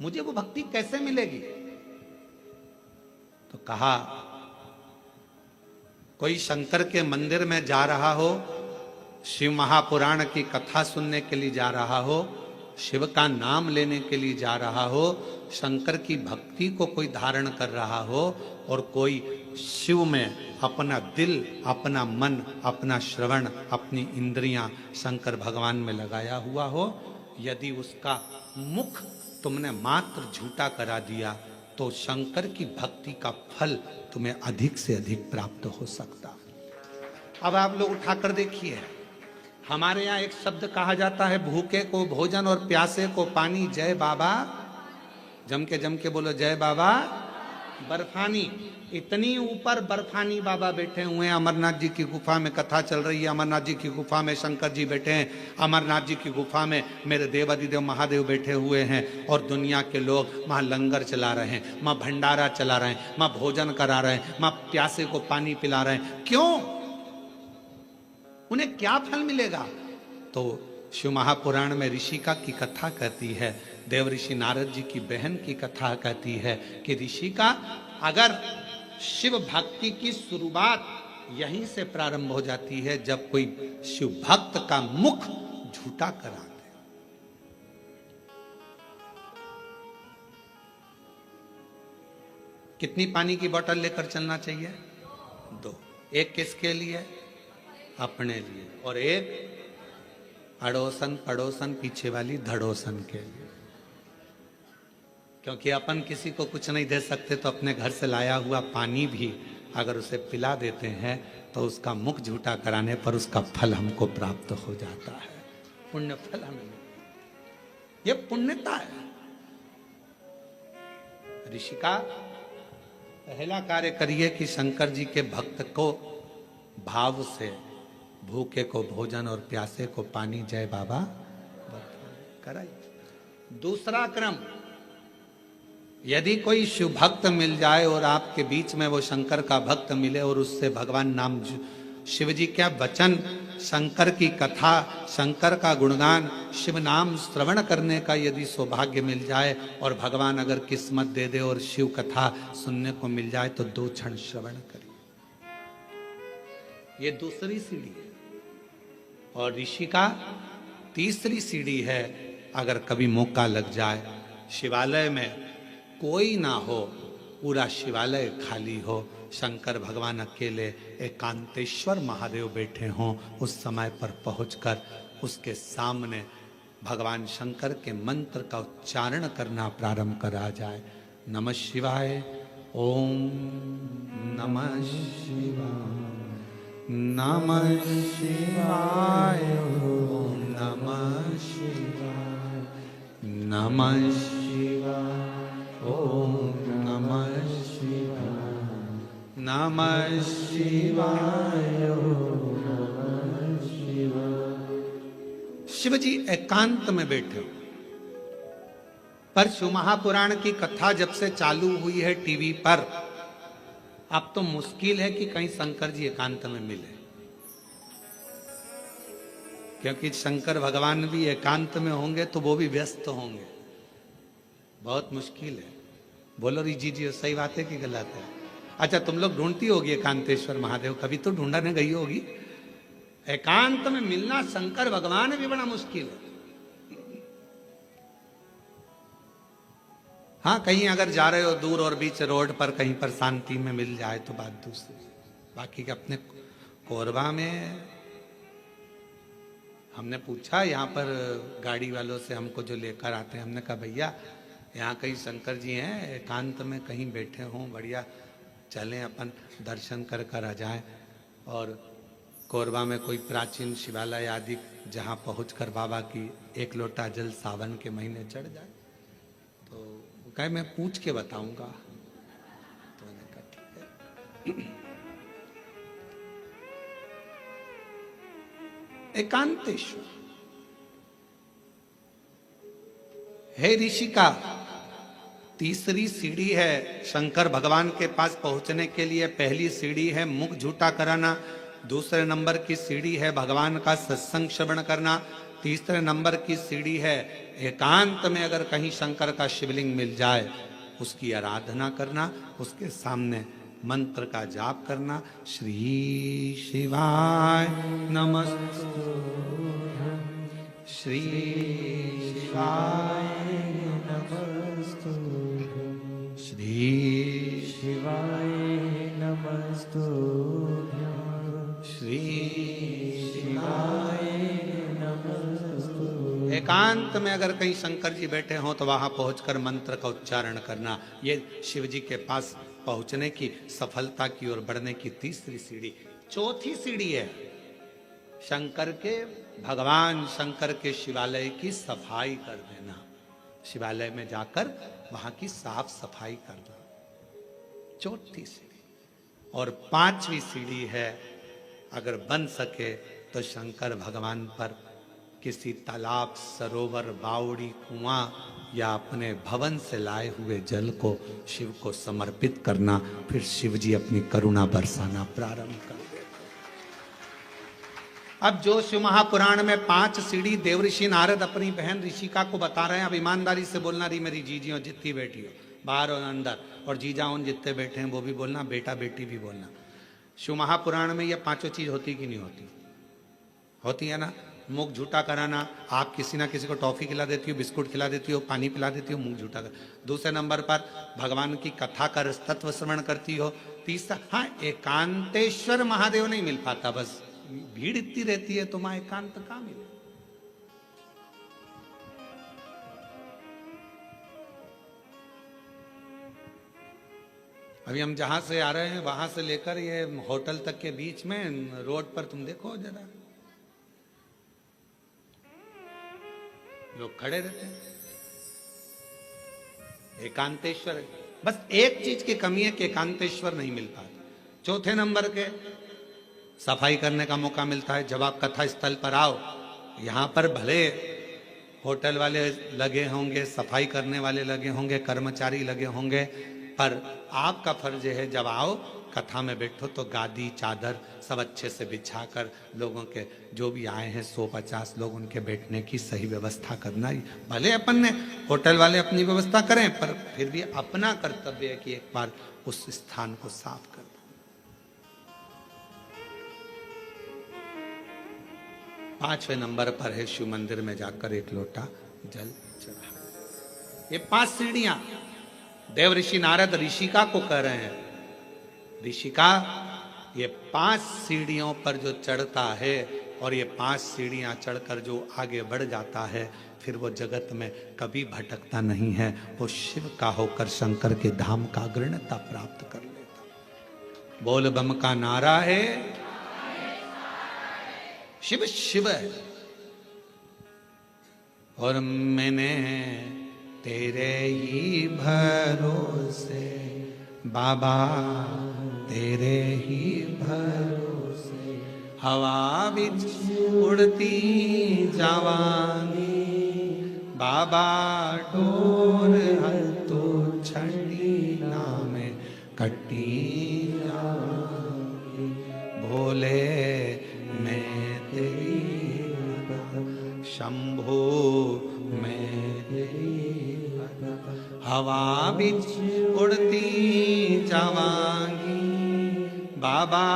मुझे वो भक्ति कैसे मिलेगी? तो कहा, कोई शंकर के मंदिर में जा रहा हो, शिव महापुराण की कथा सुनने के लिए जा रहा हो, शिव का नाम लेने के लिए जा रहा हो, शंकर की भक्ति को कोई धारण कर रहा हो, और कोई शिव में अपना दिल, अपना मन, अपना श्रवण, अपनी इंद्रियां शंकर भगवान में लगाया हुआ हो, यदि उसका मुख तुमने मात्र झूठा करा दिया तो शंकर की भक्ति का फल तुम्हें अधिक से अधिक प्राप्त हो सकता। अब आप लोग उठाकर देखिए, हमारे यहाँ एक शब्द कहा जाता है, भूखे को भोजन और प्यासे को पानी। जय बाबा, जम के बोलो जय बाबा। बर्फानी, इतनी ऊपर बर्फानी बाबा बैठे हुए हैं। अमरनाथ जी की गुफा में कथा चल रही है, अमरनाथ जी की गुफा में शंकर जी बैठे हैं, अमरनाथ जी की गुफा में मेरे देवादिदेव महादेव बैठे हुए हैं, और दुनिया के लोग वहाँ लंगर चला रहे हैं, वहाँ भंडारा चला रहे हैं, वहाँ भोजन करा रहे हैं, वहाँ प्यासे को पानी पिला रहे हैं। क्यों? उन्हें क्या फल मिलेगा? तो शिव महापुराण में ऋषिका की कथा कहती है, देवऋषि नारद जी की बहन की कथा कहती है कि ऋषिका, अगर शिव भक्ति की शुरुआत यहीं से प्रारंभ हो जाती है जब कोई शिव भक्त का मुख झूठा करा दे। कितनी पानी की बोतल लेकर चलना चाहिए? 2। एक किसके लिए? अपने लिए, और एक अड़ोसन पड़ोसन पीछे वाली धड़ोसन के लिए। क्योंकि अपन किसी को कुछ नहीं दे सकते, तो अपने घर से लाया हुआ पानी भी अगर उसे पिला देते हैं तो उसका मुख झूठा कराने पर उसका फल हमको प्राप्त हो जाता है, पुण्य फल हमें। ये पुण्यता है। ऋषि का पहला कार्य करिए कि शंकर जी के भक्त को भाव से, भूखे को भोजन और प्यासे को पानी, जय बाबा कराइए। दूसरा क्रम, यदि कोई शिव भक्त मिल जाए और आपके बीच में वो शंकर का भक्त मिले और उससे भगवान नाम, शिव जी क्या वचन, शंकर की कथा, शंकर का गुणगान, शिव नाम श्रवण करने का यदि सौभाग्य मिल जाए और भगवान अगर किस्मत दे दे और शिव कथा सुनने को मिल जाए तो 2 क्षण श्रवण करिए। ये दूसरी सीढ़ी है। और ऋषि का तीसरी सीढ़ी है, अगर कभी मौका लग जाए, शिवालय में कोई ना हो, पूरा शिवालय खाली हो, शंकर भगवान अकेले, एकांतेश्वर महादेव बैठे हों, उस समय पर पहुंचकर उसके सामने भगवान शंकर के मंत्र का उच्चारण करना प्रारंभ करा जाए। नमः शिवाय, ओम नमः शिवाय, नमः शिवाय, ओम नमः शिवाय, नमः शिवाय, ओम नमः शिवाय, नमः शिवाय, ओम नमः शिवाय। शिव जी एकांत में बैठे हो, पर शिव महापुराण की कथा जब से चालू हुई है टीवी पर, अब तो मुश्किल है कि कहीं शंकर जी एकांत में मिले, क्योंकि शंकर भगवान भी एकांत में होंगे तो वो भी व्यस्त होंगे, बहुत मुश्किल है। बोलो जी जी सही बात है कि गलत है? अच्छा, तुम लोग ढूंढती होगी एकांतेश्वर महादेव, कभी तो ढूंढने गई होगी। एकांत में मिलना शंकर भगवान भी बड़ा मुश्किल है। हाँ, कहीं अगर जा रहे हो दूर और बीच रोड पर कहीं पर शांति में मिल जाए तो बात दूसरी। बाकी के अपने कोरबा में हमने पूछा, यहाँ पर गाड़ी वालों से हमको जो लेकर आते हैं, हमने कहा भैया यहाँ कहीं शंकर जी हैं, एकांत में कहीं बैठे हों, बढ़िया चलें अपन दर्शन कर कर आ जाएं। और कोरबा में कोई प्राचीन शिवालय आदि जहाँ पहुँचकर बाबा की 1 लोटा जल सावन के महीने चढ़ जाए, तो कहे मैं पूछ के बताऊंगा। तो मैंने कहा ठीक है। एकांतेश्वर हे ऋषि का तीसरी सीढ़ी है शंकर भगवान के पास पहुंचने के लिए। पहली सीढ़ी है मुख झूठा कराना, दूसरे नंबर की सीढ़ी है भगवान का सत्संग श्रवण करना, तीसरे नंबर की सीढ़ी है एकांत में अगर कहीं शंकर का शिवलिंग मिल जाए उसकी आराधना करना, उसके सामने मंत्र का जाप करना। श्री शिवाय नमस्तु, श्री शिवाय नमस्तु, श्री शिवाय नमस्तु, श्री शिवाय नमस्तु। एकांत में अगर कहीं शंकर जी बैठे हों तो वहां पहुंचकर मंत्र का उच्चारण करना। ये शिव जी के पास पहुंचने की, सफलता की ओर बढ़ने की तीसरी सीढ़ी। चौथी सीढ़ी है शंकर के, भगवान शंकर के शिवालय की सफाई कर देना। शिवालय में जाकर वहां की साफ सफाई करना, चौथी सीढ़ी। और पांचवी सीढ़ी है, अगर बन सके तो शंकर भगवान पर किसी तालाब, सरोवर, बावड़ी, कुआं या अपने भवन से लाए हुए जल को शिव को समर्पित करना। फिर शिव जी अपनी करुणा बरसाना प्रारंभ कर दे। अब जो शिव महापुराण में 5 सीढ़ी देवऋषि नारद अपनी बहन ऋषिका को बता रहे हैं, अब ईमानदारी से बोलना, रही मेरी जीजी हो जितनी बेटी हो, बाहर और अंदर, और जीजा उन जितने बैठे हैं वो भी बोलना, बेटा बेटी भी बोलना। शिव महापुराण में ये 5 चीज होती कि नहीं होती? होती है ना। मुख झूठा कराना, आप किसी ना किसी को टॉफी खिला देती हो, बिस्कुट खिला देती हो, पानी पिला देती हो, मुख झूठा कर। दूसरे नंबर पर भगवान की कथा का तत्व श्रवण करती हो। तीसरा, हाँ एकांतेश्वर महादेव नहीं मिल पाता, बस भीड़ इतनी रहती है तो मां एकांत कहां मिले। अभी हम जहां से आ रहे हैं वहां से लेकर ये होटल तक के बीच में रोड पर तुम देखो जरा, लोग खड़े रहते हैं। एकांतेश्वर है। बस एक चीज की कमी है कि एकांतेश्वर नहीं मिल पाता। चौथे नंबर के सफाई करने का मौका मिलता है जब आप कथा स्थल पर आओ। यहां पर भले होटल वाले लगे होंगे, सफाई करने वाले लगे होंगे, कर्मचारी लगे होंगे, पर आपका फर्ज है जब आओ कथा में बैठो तो गादी चादर सब अच्छे से बिछाकर लोगों के जो भी आए हैं 150 लोग उनके बैठने की सही व्यवस्था करना ही। भले अपन ने होटल वाले अपनी व्यवस्था करें, पर फिर भी अपना कर्तव्य है कि एक बार उस स्थान को साफ कर दो। पांचवें नंबर पर है शिव मंदिर में जाकर एक लोटा जल चढ़ा। ये 5 सीढ़ियां देव ऋषि नारद ऋषिका को कह रहे हैं। ऋषिका, ये 5 सीढ़ियों पर जो चढ़ता है और ये 5 सीढ़ियां चढ़कर जो आगे बढ़ जाता है, फिर वो जगत में कभी भटकता नहीं है। वो शिव का होकर शंकर के धाम का अग्रणता प्राप्त कर लेता। बोल बम का नारा है, शिव शिव है। और मैंने तेरे ही भरोसे बाबा, तेरे ही भरोसे हवा बिच उड़ती जावांगी बाबा, डोर हतो छड़ी नाम कटी जावांगी। भोले मैं तेरी शंभो मैं तेरी हवा बिच उड़ती जावांगी बाबा,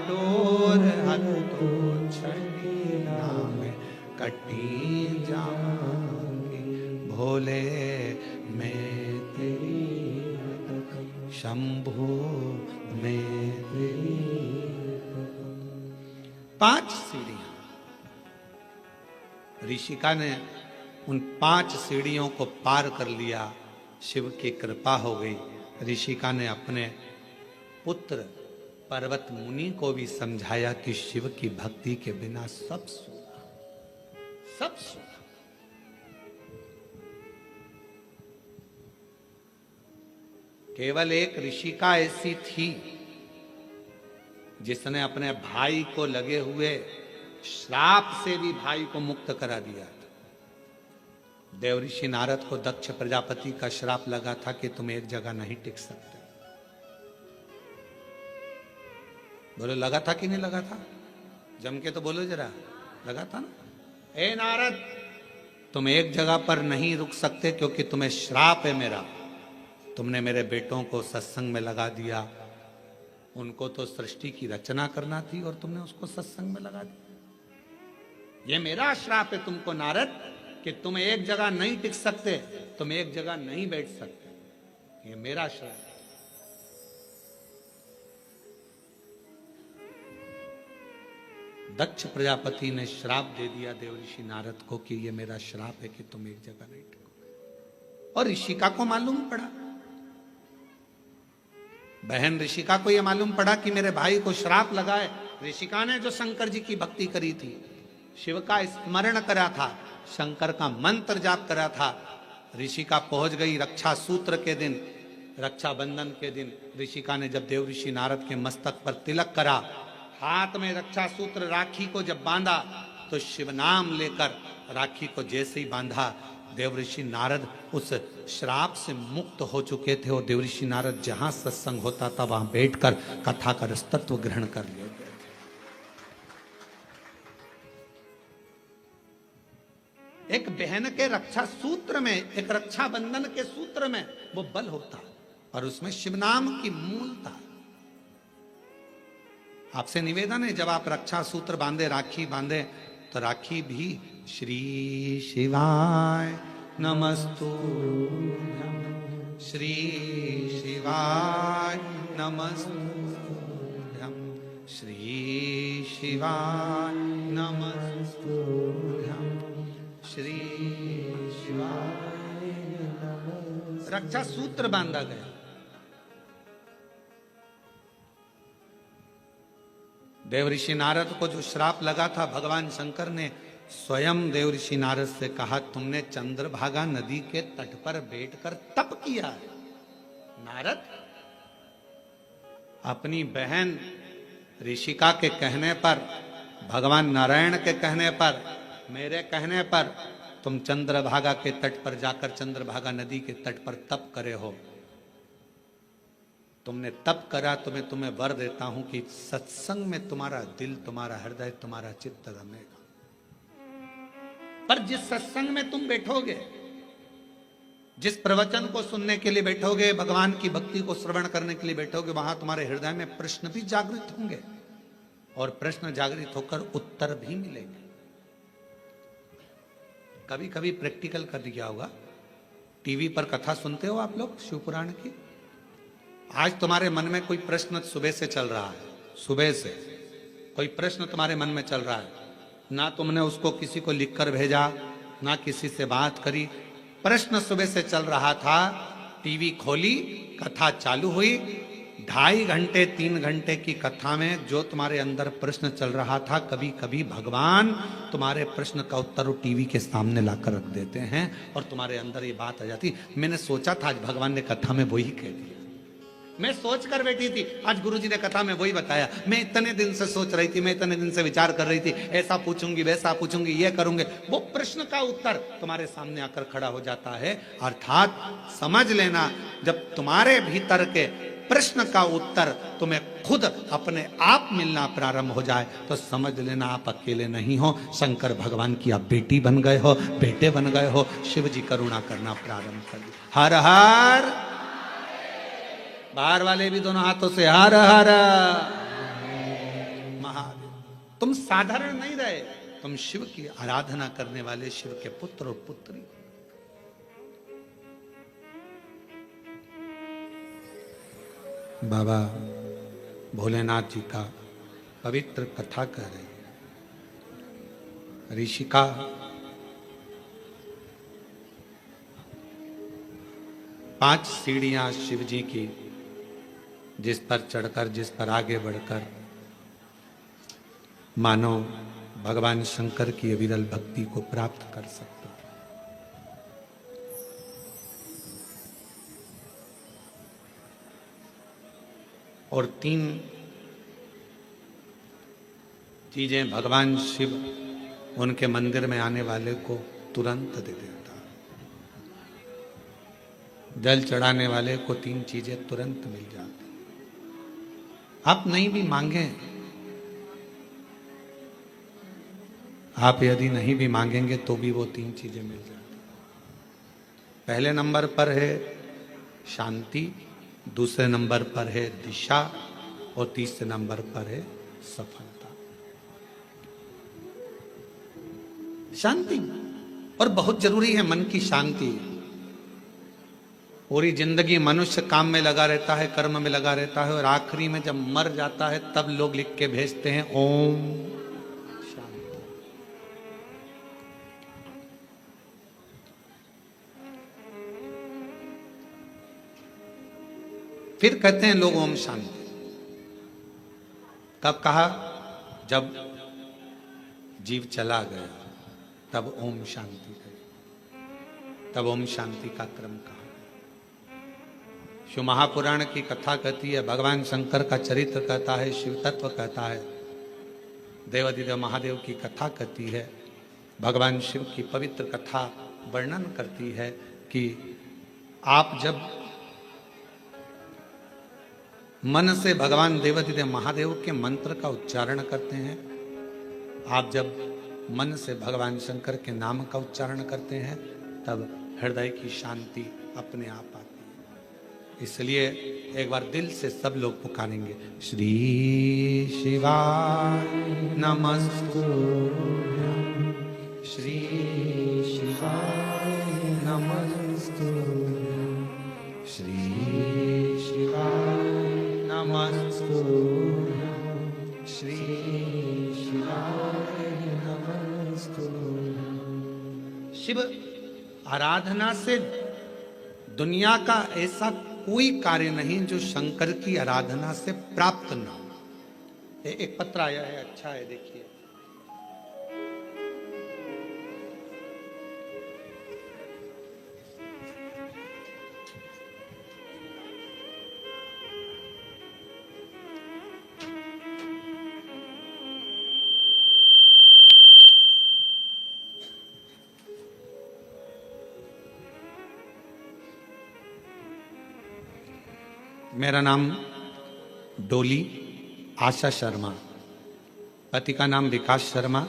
डोर हतो छड़ी नाम कटी जावांगी। भोले मैं तेरी शंभो मैं तेरी। 5 सीढ़ियां ऋषिका ने उन 5 सीढ़ियों को पार कर लिया। शिव की कृपा हो गई। ऋषिका ने अपने पुत्र पर्वत मुनि को भी समझाया कि शिव की भक्ति के बिना सब सूखा, सब सूखा। केवल एक ऋषिका ऐसी थी जिसने अपने भाई को लगे हुए श्राप से भी भाई को मुक्त करा दिया। देव ऋषि नारद को दक्ष प्रजापति का श्राप लगा था कि तुम एक जगह नहीं टिक सकते। बोलो लगा था कि नहीं लगा था? जम के तो बोलो जरा, लगा था ना? ए नारद, तुम एक जगह पर नहीं रुक सकते क्योंकि तुम्हें श्राप है मेरा। तुमने मेरे बेटों को सत्संग में लगा दिया। उनको तो सृष्टि की रचना करना थी और तुमने उसको सत्संग में लगा दिया। ये मेरा श्राप है तुमको नारद कि तुम एक जगह नहीं टिक सकते, तुम एक जगह नहीं बैठ सकते। ये मेरा श्राप। दक्ष प्रजापति ने श्राप दे दिया देव ऋषि नारद को कि ये मेरा श्राप है कि तुम एक जगह नहीं टिकोगे। और ऋषिका को मालूम पड़ा, बहन ऋषिका को यह मालूम पड़ा कि मेरे भाई को श्राप लगा है। ऋषिका ने जो शंकर जी की भक्ति करी थी, शिव का स्मरण करा था, शंकर का मंत्र जाप करा था। ऋषिका पहुंच गई रक्षा सूत्र के दिन, रक्षाबंधन के दिन। ऋषिका ने जब देव ऋषि नारद के मस्तक पर तिलक करा, हाथ में रक्षा सूत्र राखी को जब बांधा, तो शिव नाम लेकर राखी को जैसे ही बांधा, देव ऋषि नारद उस श्राप से मुक्त हो चुके थे। और देव ऋषि नारद जहां सत्संग होता था वहां बैठकर कथा का रसतत्व ग्रहण कर लिए। एक बहन के रक्षा सूत्र में, एक रक्षा बंधन के सूत्र में वो बल होता और उसमें शिव नाम की मूलता। आपसे निवेदन है जब आप रक्षा सूत्र बांधे, राखी बांधे, तो राखी भी श्री शिवाय नमस्तुभ्यं, श्री शिवाय नमस्तुभ्यं, श्री शिवाय नमस्तुभ्यं, श्री शिवाय नमस्तुभ्यं। रक्षा सूत्र बांधा गया। देवऋषि नारद को जो श्राप लगा था, भगवान शंकर ने स्वयं देवऋषि नारद से कहा, तुमने चंद्रभागा नदी के तट पर बैठकर तप किया है। नारद, अपनी बहन ऋषिका के कहने पर, भगवान नारायण के कहने पर, मेरे कहने पर तुम चंद्रभागा के तट पर जाकर चंद्रभागा नदी के तट पर तप करे हो। तुमने तप करा तो मैं तुम्हें वर देता हूं कि सत्संग में तुम्हारा दिल, तुम्हारा हृदय, तुम्हारा चित्त रमेगा। पर जिस सत्संग में तुम बैठोगे, जिस प्रवचन को सुनने के लिए बैठोगे, भगवान की भक्ति को श्रवण करने के लिए बैठोगे, वहां तुम्हारे हृदय में प्रश्न भी जागृत होंगे और प्रश्न जागृत होकर उत्तर भी मिलेंगे। कभी कभी प्रैक्टिकल कर दिया होगा, टीवी पर कथा सुनते हो आप लोग शिव पुराण की। आज तुम्हारे मन में कोई प्रश्न सुबह से चल रहा है, सुबह से कोई प्रश्न तुम्हारे मन में चल रहा है, ना तुमने उसको किसी को लिखकर भेजा, ना किसी से बात करी, प्रश्न सुबह से चल रहा था। टीवी खोली, कथा चालू हुई, 2.5 घंटे 3 घंटे की कथा में जो तुम्हारे अंदर प्रश्न चल रहा था, कभी कभी भगवान तुम्हारे प्रश्न का उत्तर टीवी के सामने लाकर रख देते हैं और तुम्हारे अंदर ये बात आ जाती, मैंने सोचा था आज भगवान ने कथा में वही कह दिया, मैं सोच कर बैठी थी, आज गुरुजी ने कथा में वही बताया, मैं इतने दिन से सोच रही थी, मैं इतने दिन से विचार कर रही थी, ऐसा पूछूंगी, वैसा पूछूंगी, ये करूंगे। वो प्रश्न का उत्तर तुम्हारे सामने आकर खड़ा हो जाता है। अर्थात समझ लेना, जब तुम्हारे भीतर के प्रश्न का उत्तर तुम्हें खुद अपने आप मिलना प्रारंभ हो जाए तो समझ लेना आप अकेले नहीं हो, शंकर भगवान की आप बेटी बन गए हो, बेटे बन गए हो। शिव जी करुणा करना प्रारंभ कर दिया। हर हर, बाहर वाले भी दोनों हाथों से हर हर महादेव। तुम साधारण नहीं रहे, तुम शिव की आराधना करने वाले शिव के पुत्र और पुत्री। बाबा भोलेनाथ जी का पवित्र कथा कह रही है। ऋषिका पांच सीढ़ियां शिव जी की, जिस पर चढ़कर, जिस पर आगे बढ़कर मानो भगवान शंकर की अविरल भक्ति को प्राप्त कर सकते। और 3 चीजें भगवान शिव उनके मंदिर में आने वाले को तुरंत दे देता। जल चढ़ाने वाले को 3 चीजें तुरंत मिल जाती। आप नहीं भी मांगे, आप यदि नहीं भी मांगेंगे तो भी वो 3 चीजें मिल जाती। पहले नंबर पर है शांति, दूसरे नंबर पर है दिशा और तीसरे नंबर पर है सफलता। शांति, और बहुत जरूरी है मन की शांति। पूरी जिंदगी मनुष्य काम में लगा रहता है, कर्म में लगा रहता है, और आखिरी में जब मर जाता है तब लोग लिख के भेजते हैं ओम शांति। फिर कहते हैं लोग ओम शांति। कब कहा? जब जीव चला गया तब ओम शांति कही, तब ओम शांति का क्रम कहा। शिव महापुराण की कथा कहती है, भगवान शंकर का चरित्र कहता है, शिव तत्व कहता है, देवाधिदेव महादेव की कथा कहती है, भगवान शिव की पवित्र कथा वर्णन करती है कि आप जब मन से भगवान देवाधिदेव महादेव के मंत्र का उच्चारण करते हैं, आप जब मन से भगवान शंकर के नाम का उच्चारण करते हैं, तब हृदय की शांति अपने आप आती है। इसलिए एक बार दिल से सब लोग पुकारेंगे, श्री शिवाय नमस्तुभ्यं, श्री शिवाय नमस्तुभ्यं, श्री शिवाय नमस्तुभ्यं, श्री शिवाय नमस्तुभ्यं। शिव आराधना से दुनिया का ऐसा कोई कार्य नहीं जो शंकर की आराधना से प्राप्त ना हो। एक पत्र आया है, अच्छा है, देखिए। मेरा नाम डोली आशा शर्मा, पति का नाम विकास शर्मा,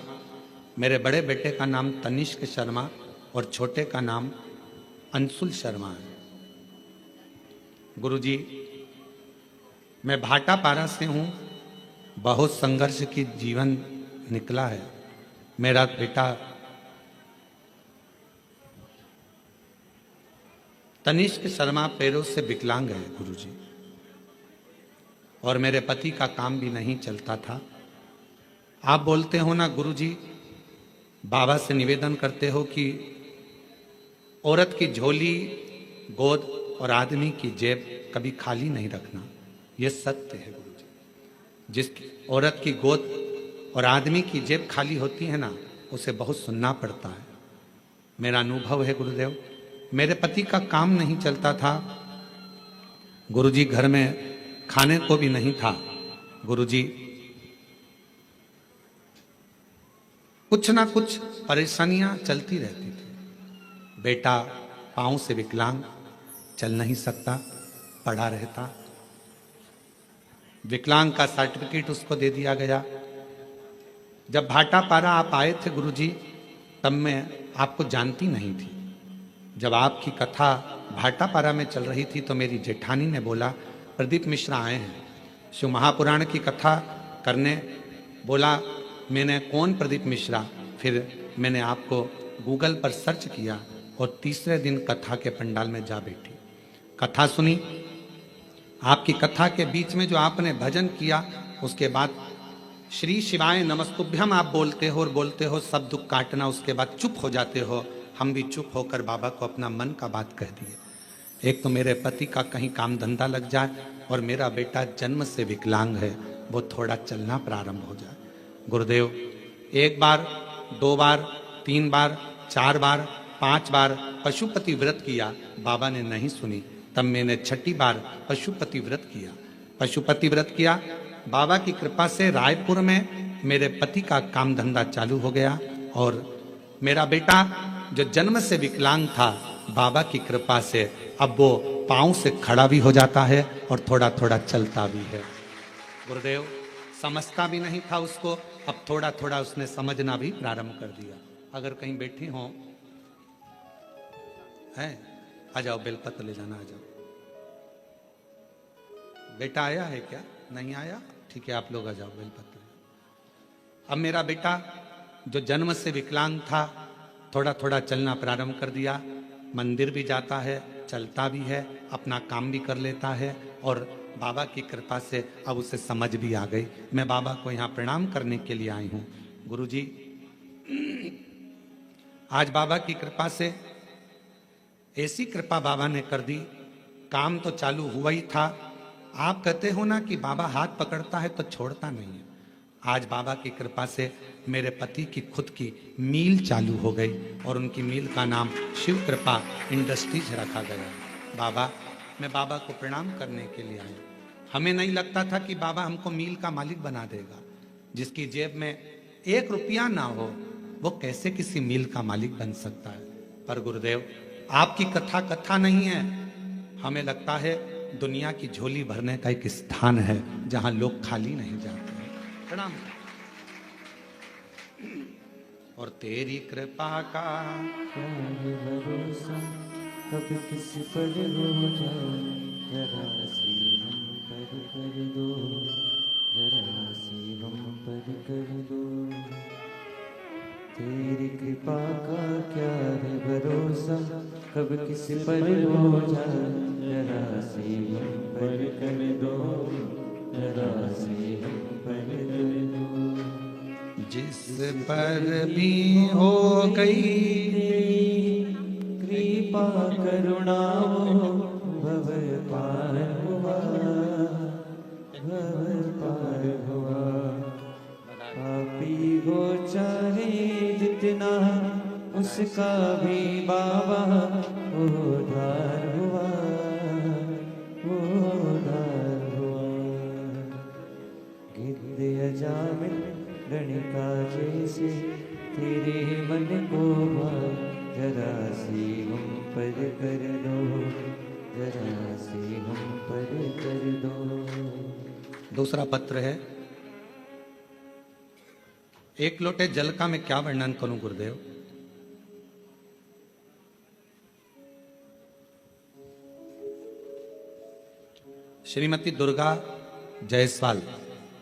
मेरे बड़े बेटे का नाम तनिष्क शर्मा और छोटे का नाम अंशुल शर्मा है। गुरुजी, मैं भाटापारा से हूँ। बहुत संघर्ष की जीवन निकला है। मेरा बेटा तनिष्क शर्मा पैरों से विकलांग है गुरुजी, और मेरे पति का काम भी नहीं चलता था। आप बोलते हो ना गुरुजी, बाबा से निवेदन करते हो कि औरत की झोली, गोद और आदमी की जेब कभी खाली नहीं रखना। यह सत्य है गुरुजी। जिस औरत की गोद और आदमी की जेब खाली होती है ना, उसे बहुत सुनना पड़ता है। मेरा अनुभव है गुरुदेव। मेरे पति का काम नहीं चलता था गुरुजी, घर में खाने को भी नहीं था गुरुजी। कुछ ना कुछ परेशानियां चलती रहती थी। बेटा पांव से विकलांग, चल नहीं सकता, पड़ा रहता। विकलांग का सर्टिफिकेट उसको दे दिया गया। जब भाटापारा आप आए थे गुरुजी, तब मैं आपको जानती नहीं थी। जब आपकी कथा भाटापारा में चल रही थी तो मेरी जेठानी ने बोला, प्रदीप मिश्रा आए हैं शिव महापुराण की कथा करने। बोला, मैंने कौन प्रदीप मिश्रा? फिर मैंने आपको गूगल पर सर्च किया और तीसरे दिन कथा के पंडाल में जा बैठी। कथा सुनी। आपकी कथा के बीच में जो आपने भजन किया, उसके बाद श्री शिवाय नमस्तुभ्यम आप बोलते हो और बोलते हो सब दुख काटना, उसके बाद चुप हो जाते हो। हम भी चुप होकर बाबा को अपना मन का बात कह दिए। एक तो मेरे पति का कहीं काम धंधा लग जाए और मेरा बेटा जन्म से विकलांग है, वो थोड़ा चलना प्रारंभ हो जाए। गुरुदेव, 1 बार, 2 बार, 3 बार, 4 बार, 5 बार पशुपति व्रत किया, बाबा ने नहीं सुनी। तब मैंने 6ठी बार पशुपति व्रत किया। पशुपति व्रत किया, बाबा की कृपा से रायपुर में मेरे पति का काम धंधा चालू हो गया और मेरा बेटा जो जन्म से विकलांग था, बाबा की कृपा से अब वो पांव से खड़ा भी हो जाता है और थोड़ा थोड़ा चलता भी है। गुरुदेव, समझता भी नहीं था उसको, अब थोड़ा थोड़ा उसने समझना भी प्रारंभ कर दिया। अगर कहीं बैठी हो है, आ जाओ, बेलपत्र ले जाना, आ जाओ। बेटा आया है क्या? नहीं आया? ठीक है, आप लोग आ जाओ, बेलपत्र। अब मेरा बेटा जो जन्म से विकलांग था, थोड़ा थोड़ा चलना प्रारंभ कर दिया। मंदिर भी जाता है, चलता भी है, अपना काम भी कर लेता है और बाबा की कृपा से अब उसे समझ भी आ गई। मैं बाबा को यहाँ प्रणाम करने के लिए आई हूँ। गुरुजी, आज बाबा की कृपा से ऐसी कृपा बाबा ने कर दी, काम तो चालू हुआ ही था। आप कहते हो ना कि बाबा हाथ पकड़ता है तो छोड़ता नहीं है। आज बाबा की कृपा से मेरे पति की खुद की मील चालू हो गई और उनकी मील का नाम शिव कृपा इंडस्ट्रीज रखा गया। बाबा, मैं बाबा को प्रणाम करने के लिए आया। हमें नहीं लगता था कि बाबा हमको मील का मालिक बना देगा। जिसकी जेब में 1 रुपया ना हो, वो कैसे किसी मील का मालिक बन सकता है? पर गुरुदेव, आपकी कथा कथा नहीं है। हमें लगता है दुनिया की झोली भरने का एक स्थान है जहां लोग खाली नहीं जाते। प्रणाम। और तेरी कृपा का भरोसा कब किसी पर हो जाए, जरा सी हम पर कर दो, जरा सी हम पर कर दो। तेरी कृपा का क्या है भरोसा, कब किसी पर हो जाए, जरा सी हम पर कर दो, जरा सी हम पर कर दो। जिस पर भी हो गई कृपा करुणा भव पार हुआ, भव पार हुआ। उसका भी बाबा उधार हुआ, उधार हुआ। गिद्ध अजामिल गणिका जैसे तेरे मन को जरा सी हम पर कर दो, जरा सी हम पर कर दो। दूसरा पत्र है, एक लोटे जल का मैं क्या वर्णन करूं गुरुदेव। श्रीमती दुर्गा जायसवाल,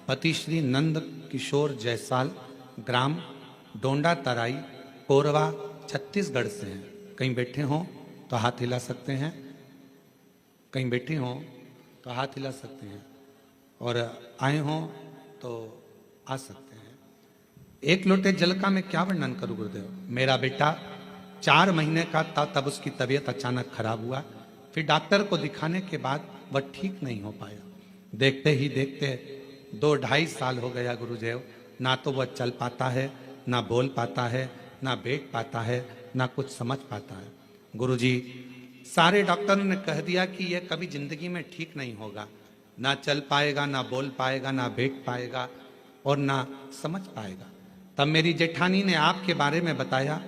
पति श्री नंद किशोर जायसवाल, ग्राम डोंडा तराई, कोरवा, छत्तीसगढ़ से हैं। कहीं बैठे हों तो हाथ हिला सकते हैं, कहीं बैठे हों तो हाथ हिला सकते हैं, और आए हों तो आ सकते हैं। एक लोटे जल का मैं क्या वर्णन करूं गुरुदेव। मेरा बेटा 4 महीने का था तब उसकी तबीयत अचानक खराब हुआ। फिर डॉक्टर को दिखाने के बाद वह ठीक नहीं हो पाया। देखते ही देखते 2-2.5 साल हो गया गुरुदेव। ना तो वह चल पाता है, ना बोल पाता है, ना बैठ पाता है, ना कुछ समझ पाता है। गुरुजी, सारे डॉक्टरों ने कह दिया कि यह कभी जिंदगी में ठीक नहीं होगा। ना चल पाएगा, ना बोल पाएगा, ना बैठ पाएगा और ना समझ पाएगा। तब मेरी जेठानी ने आपके बारे में बताया,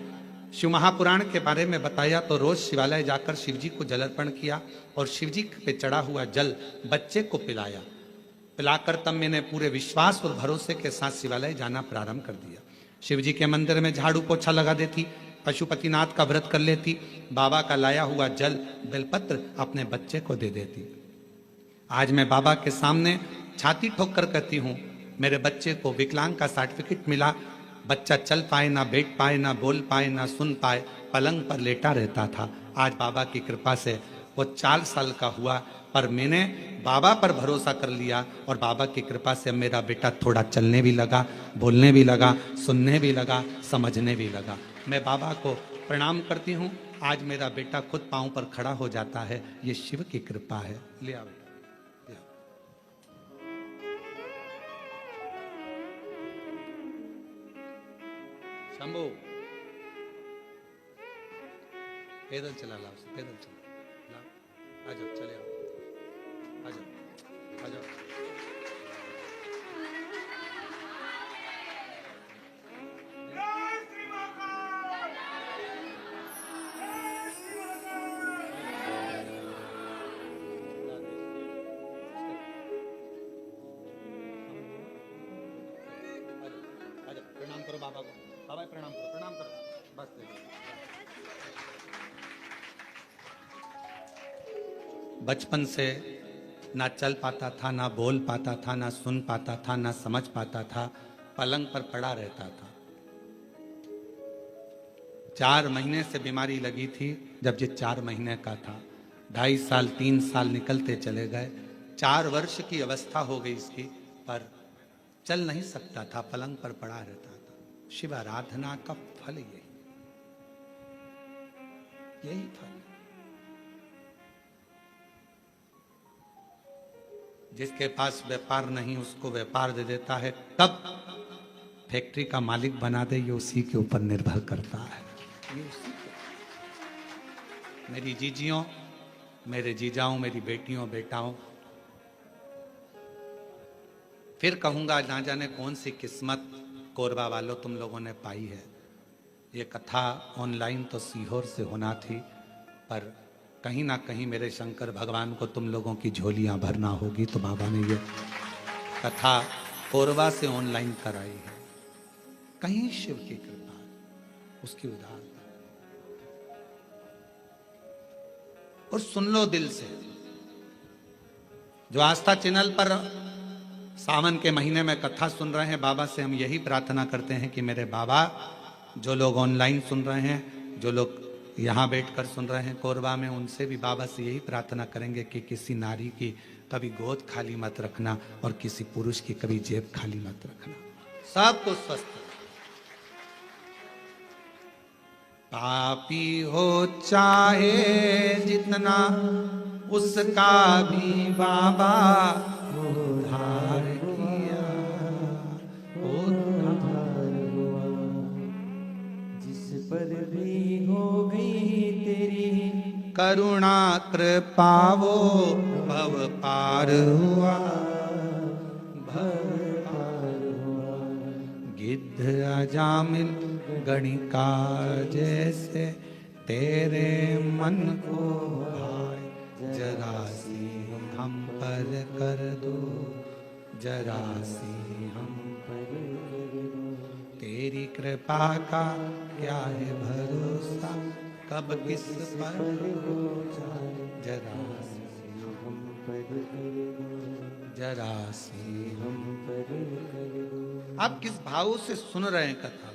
शिव महापुराण के बारे में बताया, तो रोज शिवालय जाकर शिव जी को जल अर्पण किया और शिव जी पे चढ़ा हुआ जल बच्चे को पिलाया। पिलाकर तब मैंने पूरे विश्वास और भरोसे के साथ शिवालय जाना प्रारंभ कर दिया। शिव जी के मंदिर में झाड़ू पोछा लगा देती, पशुपतिनाथ का व्रत कर लेती, बाबा का लाया हुआ जल बेलपत्र अपने बच्चे को दे देती। आज मैं बाबा के सामने छाती ठोक कर कहती हूँ, मेरे बच्चे को विकलांग का सर्टिफिकेट मिला। बच्चा चल पाए, ना बैठ पाए, ना बोल पाए, ना सुन पाए, पलंग पर लेटा रहता था। आज बाबा की कृपा से वो 4 साल का हुआ, पर मैंने बाबा पर भरोसा कर लिया और बाबा की कृपा से मेरा बेटा थोड़ा चलने भी लगा, बोलने भी लगा, सुनने भी लगा, समझने भी लगा। मैं बाबा को प्रणाम करती हूँ। आज मेरा बेटा खुद पांव पर खड़ा हो जाता है। ये शिव की कृपा है। ले आओ बेटा, ले आओ। शंभू, पैदल चला लाओ, पैदल चला लाओ। आ जाओ, चले आओ, आ जाओ, आ जाओ। प्रणाम करो बाबा को, बाबा प्रणाम करो, प्रणाम करो, बस दे। बचपन से ना चल पाता था, ना बोल पाता था, ना सुन पाता था, ना समझ पाता था, पलंग पर पड़ा रहता था। 4 महीने से बीमारी लगी थी। जब ये 4 महीने का था, 2.5 साल 3 साल निकलते चले गए। 4 वर्ष की अवस्था हो गई इसकी, पर चल नहीं सकता था, पलंग पर पड़ा रहता था। शिव आराधना का फल यही फल। जिसके पास व्यापार नहीं उसको व्यापार दे देता है, तब फैक्ट्री का मालिक बना दे, ये उसी के ऊपर निर्भर करता है। ये उसी के। मेरी जीजियों, मेरे जीजाओं, मेरी बेटियों बेटाओं, फिर कहूंगा, ना जाने कौन सी किस्मत कोरबा वालों तुम लोगों ने पाई है। ये कथा ऑनलाइन तो सीहोर से होना थी, पर कहीं ना कहीं मेरे शंकर भगवान को तुम लोगों की झोलियां भरना होगी, तो बाबा ने ये कथा कोरबा से ऑनलाइन कराई है। कहीं शिव की कृपा, उसकी उदारता। और सुन लो दिल से, जो आस्था चैनल पर सावन के महीने में कथा सुन रहे हैं, बाबा से हम यही प्रार्थना करते हैं कि मेरे बाबा, जो लोग ऑनलाइन सुन रहे हैं, जो लोग यहाँ बैठकर सुन रहे हैं कोरबा में, उनसे भी बाबा से यही प्रार्थना करेंगे कि किसी नारी की कभी गोद खाली मत रखना और किसी पुरुष की कभी जेब खाली मत रखना। सबको स्वस्थ। पापी हो चाहे जितना, उसका भी बाबा उद्धार किया, उद्धार हुआ। जिस पर भी करुणा कृपावो भव पार हुआ, गिद्ध अजामिल गणिका जैसे तेरे मन को भाए, जरा सी हम पर कर दो, जरा सी हम पर कर दो। तेरी कृपा का क्या है भरोसा, कब किस पर हो जाए, जरा सी हम पर कर दो, जरा सी हम पर कर दो। आप किस भाव से सुन रहे हैं कथा?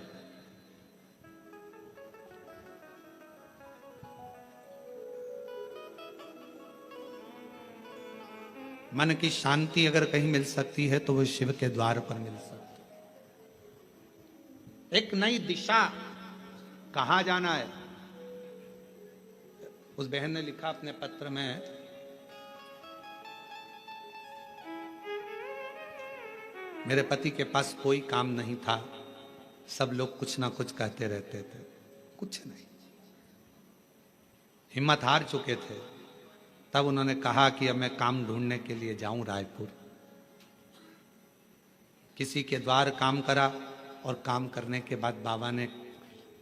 मन की शांति अगर कहीं मिल सकती है तो वो शिव के द्वार पर मिल सकती है। एक नई दिशा, कहां जाना है। उस बहन ने लिखा अपने पत्र में, मेरे पति के पास कोई काम नहीं था, सब लोग कुछ ना कुछ कहते रहते थे, कुछ नहीं, हिम्मत हार चुके थे। तब उन्होंने कहा कि अब मैं काम ढूंढने के लिए जाऊं रायपुर। किसी के द्वार काम करा और काम करने के बाद बाबा ने,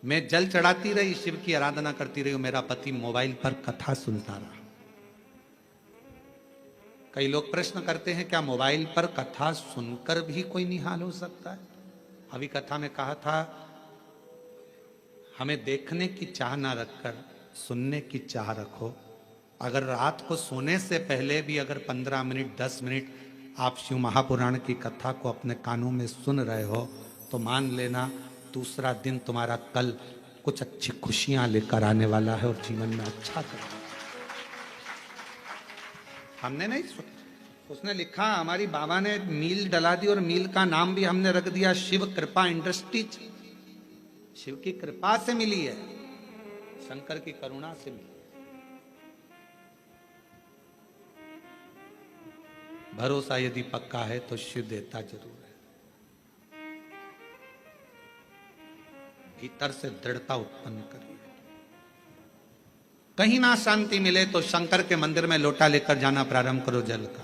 मैं जल चढ़ाती रही, शिव की आराधना करती रही, मेरा पति मोबाइल पर कथा सुनता रहा। कई लोग प्रश्न करते हैं क्या मोबाइल पर कथा सुनकर भी कोई निहाल हो सकता है? अभी कथा में कहा था, हमें देखने की चाह ना रखकर सुनने की चाह रखो। अगर रात को सोने से पहले भी अगर 15 मिनट 10 मिनट आप शिव महापुराण की कथा को अपने कानों में सुन रहे हो तो मान लेना दूसरा दिन तुम्हारा कल कुछ अच्छी खुशियां लेकर आने वाला है और जीवन में अच्छा करना। हमने नहीं सुना, उसने लिखा, हमारी बाबा ने मील डला दी और मील का नाम भी हमने रख दिया शिव कृपा इंडस्ट्रीज। शिव की कृपा से मिली है, शंकर की करुणा से मिली। भरोसा यदि पक्का है तो शिव देता जरूर है। भीतर से दृढ़ता उत्पन्न करिए। कहीं ना शांति मिले तो शंकर के मंदिर में लोटा लेकर जाना प्रारंभ करो जल का।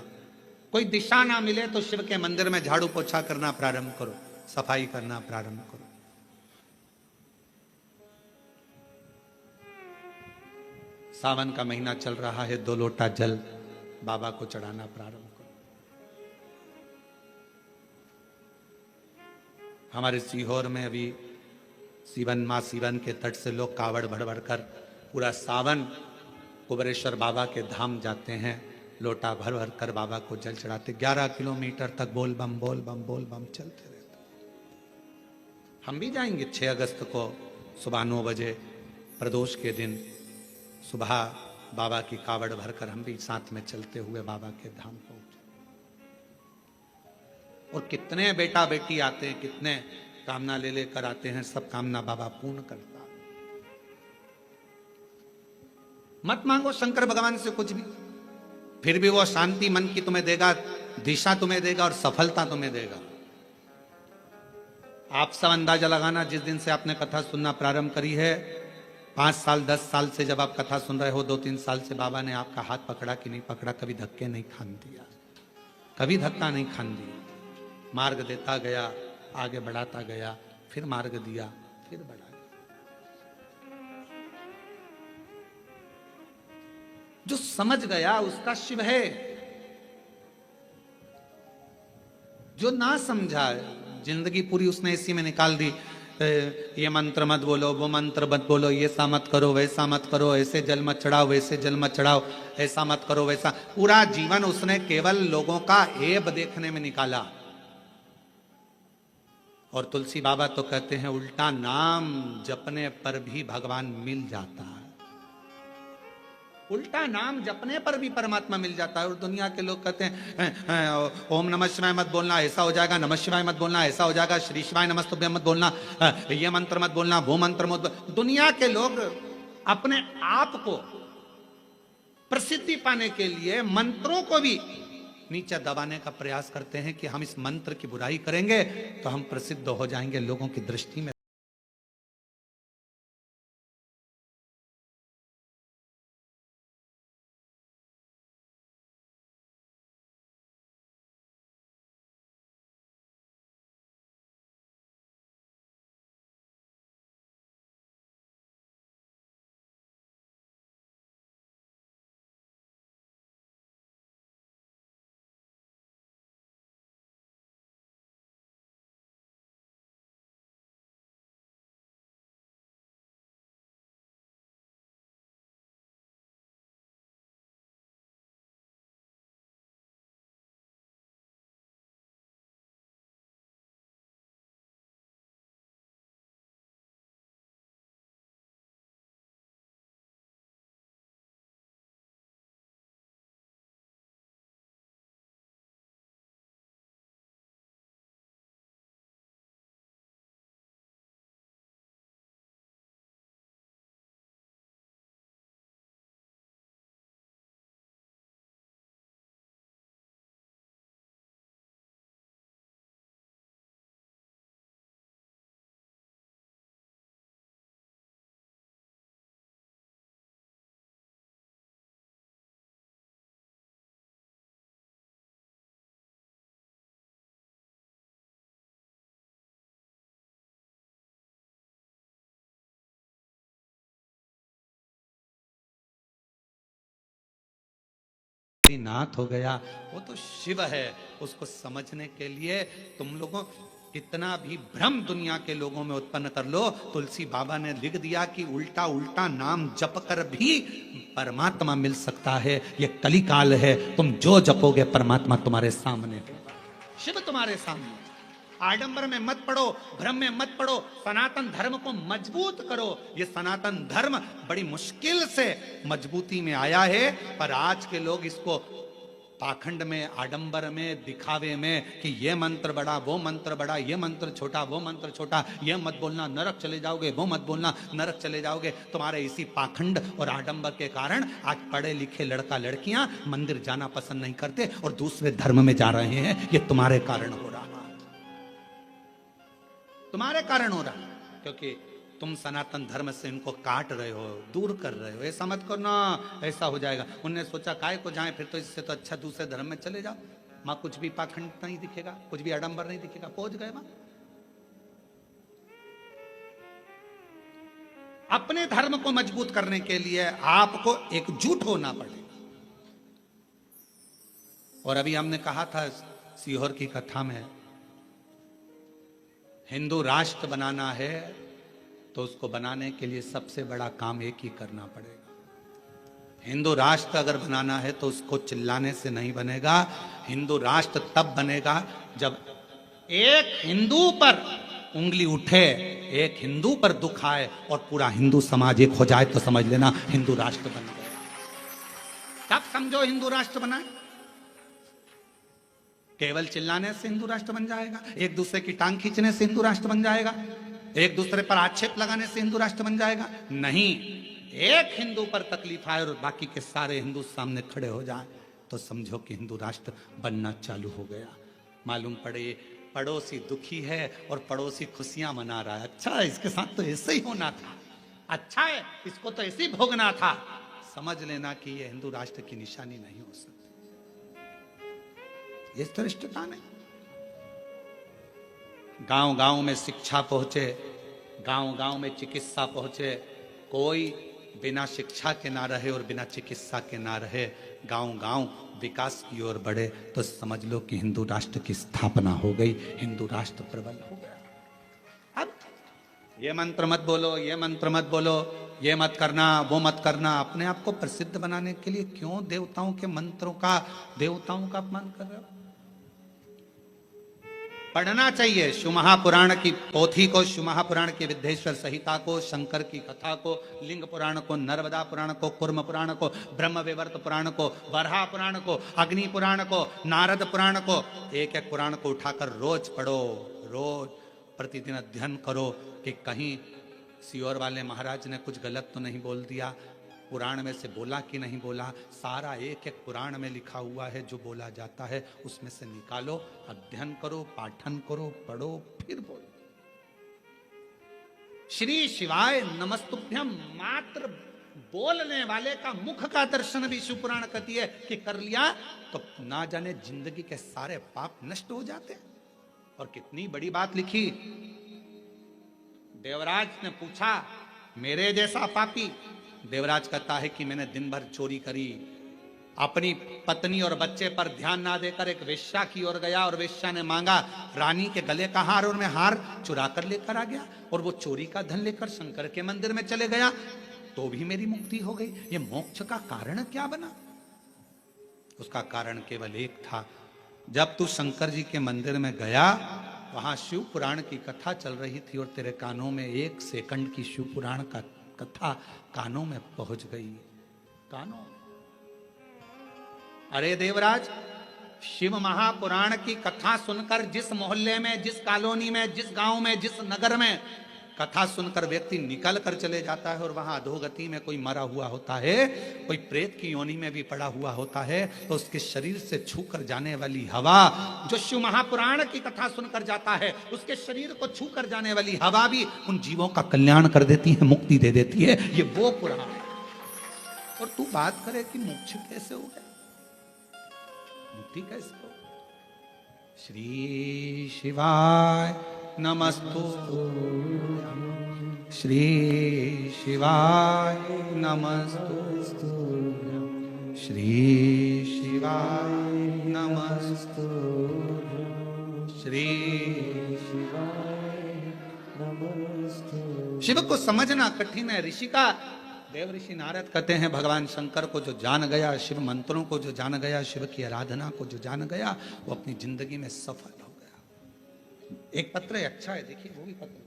कोई दिशा ना मिले तो शिव के मंदिर में झाड़ू पोछा करना प्रारंभ करो, सफाई करना प्रारंभ करो। सावन का महीना चल रहा है, 2 लोटा जल बाबा को चढ़ाना प्रारंभ करो। हमारे सीहोर में अभी सीवन माँ सीवन के तट से लोग कावड़ भर भर कर पूरा सावन कुबरेश्वर बाबा के धाम जाते हैं, लोटा भर भर कर बाबा को जल चढ़ाते। 11 किलोमीटर तक बोल बम बोल बम बोल बम चलते रहते। हम भी जाएंगे 6 अगस्त को सुबह 9 बजे प्रदोष के दिन सुबह बाबा की कावड़ भरकर हम भी साथ में चलते हुए बाबा के धाम पहुंचे। और कितने बेटा बेटी आते हैं, कितने कामना ले लेकर आते हैं, सब कामना बाबा पूर्ण करता। मत मांगो शंकर भगवान से कुछ भी, फिर भी वो शांति मन की तुम्हें देगा, दिशा तुम्हें देगा और सफलता तुम्हें देगा। आप सब अंदाजा लगाना, जिस दिन से आपने कथा सुनना प्रारंभ करी है, 5 साल 10 साल से जब आप कथा सुन रहे हो, 2-3 साल से बाबा ने आपका हाथ पकड़ा कि नहीं पकड़ा, कभी धक्के नहीं खान दिया, कभी धक्का नहीं खान दिया। मार्ग देता गया, आगे बढ़ाता गया, फिर मार्ग दिया, फिर बढ़ा। जो समझ गया उसका शिव है, जो ना समझा जिंदगी पूरी उसने इसी में निकाल दी। ये मंत्र मत बोलो, वो मंत्र मत बोलो, ये सा मत करो, वैसा मत करो, ऐसे जल मत चढ़ाओ, वैसे जल मत चढ़ाओ, ऐसा मत करो, वैसा। पूरा जीवन उसने केवल लोगों का ऐब देखने में निकाला। और तुलसी बाबा तो कहते हैं उल्टा नाम जपने पर भी भगवान मिल जाता है, उल्टा नाम जपने पर भी परमात्मा मिल जाता है। और दुनिया के लोग कहते हैं ओम नमः शिवाय मत बोलना, ऐसा हो जाएगा, नमः शिवाय मत बोलना, ऐसा हो जाएगा, श्री शिवाय नमस्तुभ्यं मत बोलना, ये मंत्र मत बोलना, वो मंत्र मत बोलना। दुनिया के लोग अपने आप को प्रसिद्धि पाने के लिए मंत्रों को भी नीचे दबाने का प्रयास करते हैं कि हम इस मंत्र की बुराई करेंगे तो हम प्रसिद्ध हो जाएंगे लोगों की दृष्टि में। नाथ हो गया, वो तो शिव है। उसको समझने के लिए तुम लोगों कितना भी भ्रम दुनिया के लोगों में उत्पन्न कर लो, तुलसी बाबा ने लिख दिया कि उल्टा उल्टा नाम जप कर भी परमात्मा मिल सकता है। ये कलिकाल है, तुम जो जपोगे परमात्मा तुम्हारे सामने होगा, शिव तुम्हारे सामने। आडंबर में मत पड़ो, भ्रम में मत पड़ो, सनातन धर्म को मजबूत करो। ये सनातन धर्म बड़ी मुश्किल से मजबूती में आया है, पर आज के लोग इसको पाखंड में, आडंबर में, दिखावे में कि ये मंत्र बड़ा, वो मंत्र बड़ा, ये मंत्र छोटा, वो मंत्र छोटा, ये मत बोलना नरक चले जाओगे, वो मत बोलना नरक चले जाओगे। तुम्हारे इसी पाखंड और आडंबर के कारण आज पढ़े लिखे लड़का लड़कियां मंदिर जाना पसंद नहीं करते और दूसरे धर्म में जा रहे हैं। ये तुम्हारे कारण हो रहा है, तुम्हारे कारण हो रहा है, क्योंकि तुम सनातन धर्म से इनको काट रहे हो, दूर कर रहे हो। ऐसा मत करना, ऐसा हो जाएगा। उन्होंने सोचा काय को जाए, फिर तो इससे तो अच्छा दूसरे धर्म में चले जाओ, मां कुछ भी पाखंड नहीं दिखेगा, कुछ भी आडंबर नहीं दिखेगा। पहुंच गए मां। अपने धर्म को मजबूत करने के लिए आपको एकजुट होना पड़ेगा। और अभी हमने कहा था सीहोर की कथा में, हिंदू राष्ट्र बनाना है तो उसको बनाने के लिए सबसे बड़ा काम एक ही करना पड़ेगा। हिंदू राष्ट्र अगर बनाना है तो उसको चिल्लाने से नहीं बनेगा। हिंदू राष्ट्र तब बनेगा जब एक हिंदू पर उंगली उठे, एक हिंदू पर दुख आए और पूरा हिंदू समाज एक हो जाए, तो समझ लेना हिंदू राष्ट्र बन गया। तब समझो हिंदू राष्ट्र बना। केवल चिल्लाने से हिंदू राष्ट्र बन जाएगा, एक दूसरे की टांग खींचने से हिंदू राष्ट्र बन जाएगा, एक दूसरे पर आक्षेप लगाने से हिंदू राष्ट्र बन जाएगा? नहीं। एक हिंदू पर तकलीफ आए और बाकी के सारे हिंदू सामने खड़े हो जाए तो समझो कि हिंदू राष्ट्र बनना चालू हो गया। मालूम पड़े पड़ोसी दुखी है और पड़ोसी खुशियां मना रहा है। अच्छा, इसके साथ तो ऐसे ही होना था, अच्छा है, इसको तो ऐसे ही भोगना था। समझ लेना कि यह हिंदू राष्ट्र की निशानी नहीं हो सकती। ये धृष्टता नहीं। गांव गांव में शिक्षा पहुंचे, गांव गांव में चिकित्सा पहुंचे। कोई बिना शिक्षा के ना रहे और बिना चिकित्सा के ना रहे। गांव गांव विकास की ओर बढ़े तो समझ लो कि हिंदू राष्ट्र की स्थापना हो गई, हिंदू राष्ट्र प्रबल हो गया। अब ये मंत्र मत बोलो, ये मंत्र मत बोलो, ये मत करना, वो मत करना। अपने आप को प्रसिद्ध बनाने के लिए क्यों देवताओं के मंत्रों का, देवताओं का अपमान कर रहे हो? पढ़ना चाहिए शिव महापुराण की पोथी को, शिव महापुराण की विद्येश्वर संहिता को, शंकर की कथा को, लिंग पुराण को, नर्मदा पुराण को, कुर्म पुराण को, ब्रह्म विवर्त पुराण को, वराह पुराण को, अग्नि पुराण को, नारद पुराण को, एक एक पुराण को उठाकर रोज पढ़ो, रोज प्रतिदिन अध्ययन करो कि कहीं सियोर वाले महाराज ने कुछ गलत तो नहीं बोल दिया, पुराण में से बोला कि नहीं बोला। सारा एक एक पुराण में लिखा हुआ है, जो बोला जाता है उसमें से निकालो, अध्ययन करो, पाठन करो, पढ़ो, फिर बोलो। श्री शिवाय नमस्तुभ्यम मात्र बोलने वाले का मुख का दर्शन भी शिव पुराण कहती है कि कर लिया तो ना जाने जिंदगी के सारे पाप नष्ट हो जाते। और कितनी बड़ी बात लिखी। देवराज ने पूछा, मेरे जैसा पापी? देवराज कहता है कि मैंने दिन भर चोरी करी, अपनी पत्नी और बच्चे पर ध्यान ना देकर एक वेश्या की ओर गया और वेश्या ने मांगा रानी के गले का हार और मैं हार चुरा कर लेकर आ गया और वो चोरी का धन लेकर शंकर के मंदिर में चले गया तो भी मेरी मुक्ति हो गई। ये मोक्ष का कारण क्या बना? उसका कारण केवल एक था। जब तू शंकर जी के मंदिर में गया, वहां शिव पुराण की कथा चल रही थी और तेरे कानों में 1 सेकंड की शिव पुराण का कथा कानों में पहुंच गई। कानों। अरे देवराज, शिव महापुराण की कथा सुनकर जिस मोहल्ले में, जिस कॉलोनी में, जिस गांव में, जिस नगर में कथा सुनकर व्यक्ति निकल कर चले जाता है और वहां अधोगति में कोई मरा हुआ होता है, कोई प्रेत की योनि में भी पड़ा हुआ होता है, तो उसके शरीर से छूकर जाने वाली हवा, जो शिव महापुराण की कथा सुनकर जाता है, उसके शरीर को छूकर जाने वाली हवा भी उन जीवों का कल्याण कर देती है, मुक्ति दे देती है। ये वो पुराण है। और तू बात करे कि मोक्ष कैसे हो गया, मुक्ति कैसे हो? श्री शिवाय नमस्तु, श्री शिवाय नमस्तु, श्री शिवाय शिवाय नमस्तु। श्री शिवाय नमस्ते। शिव को समझना कठिन है। ऋषि का देव ऋषि नारद कहते हैं भगवान शंकर को जो जान गया, शिव मंत्रों को जो जान गया, शिव की आराधना को जो जान गया, वो अपनी जिंदगी में सफल हो गया। एक पत्र अच्छा है, देखिए वो भी पत्र।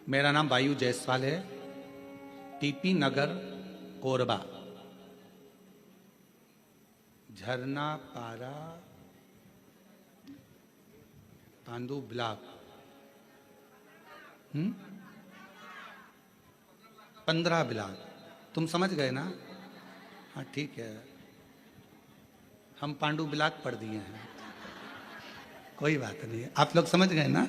मेरा नाम वायु जायसवाल है, टीपी नगर कोरबा, झरना पारा, पांडु ब्लॉक। 15 ब्लॉक। तुम समझ गए ना? हाँ ठीक है, हम पांडु ब्लॉक पढ़ दिए हैं, कोई बात नहीं। आप लोग समझ गए ना?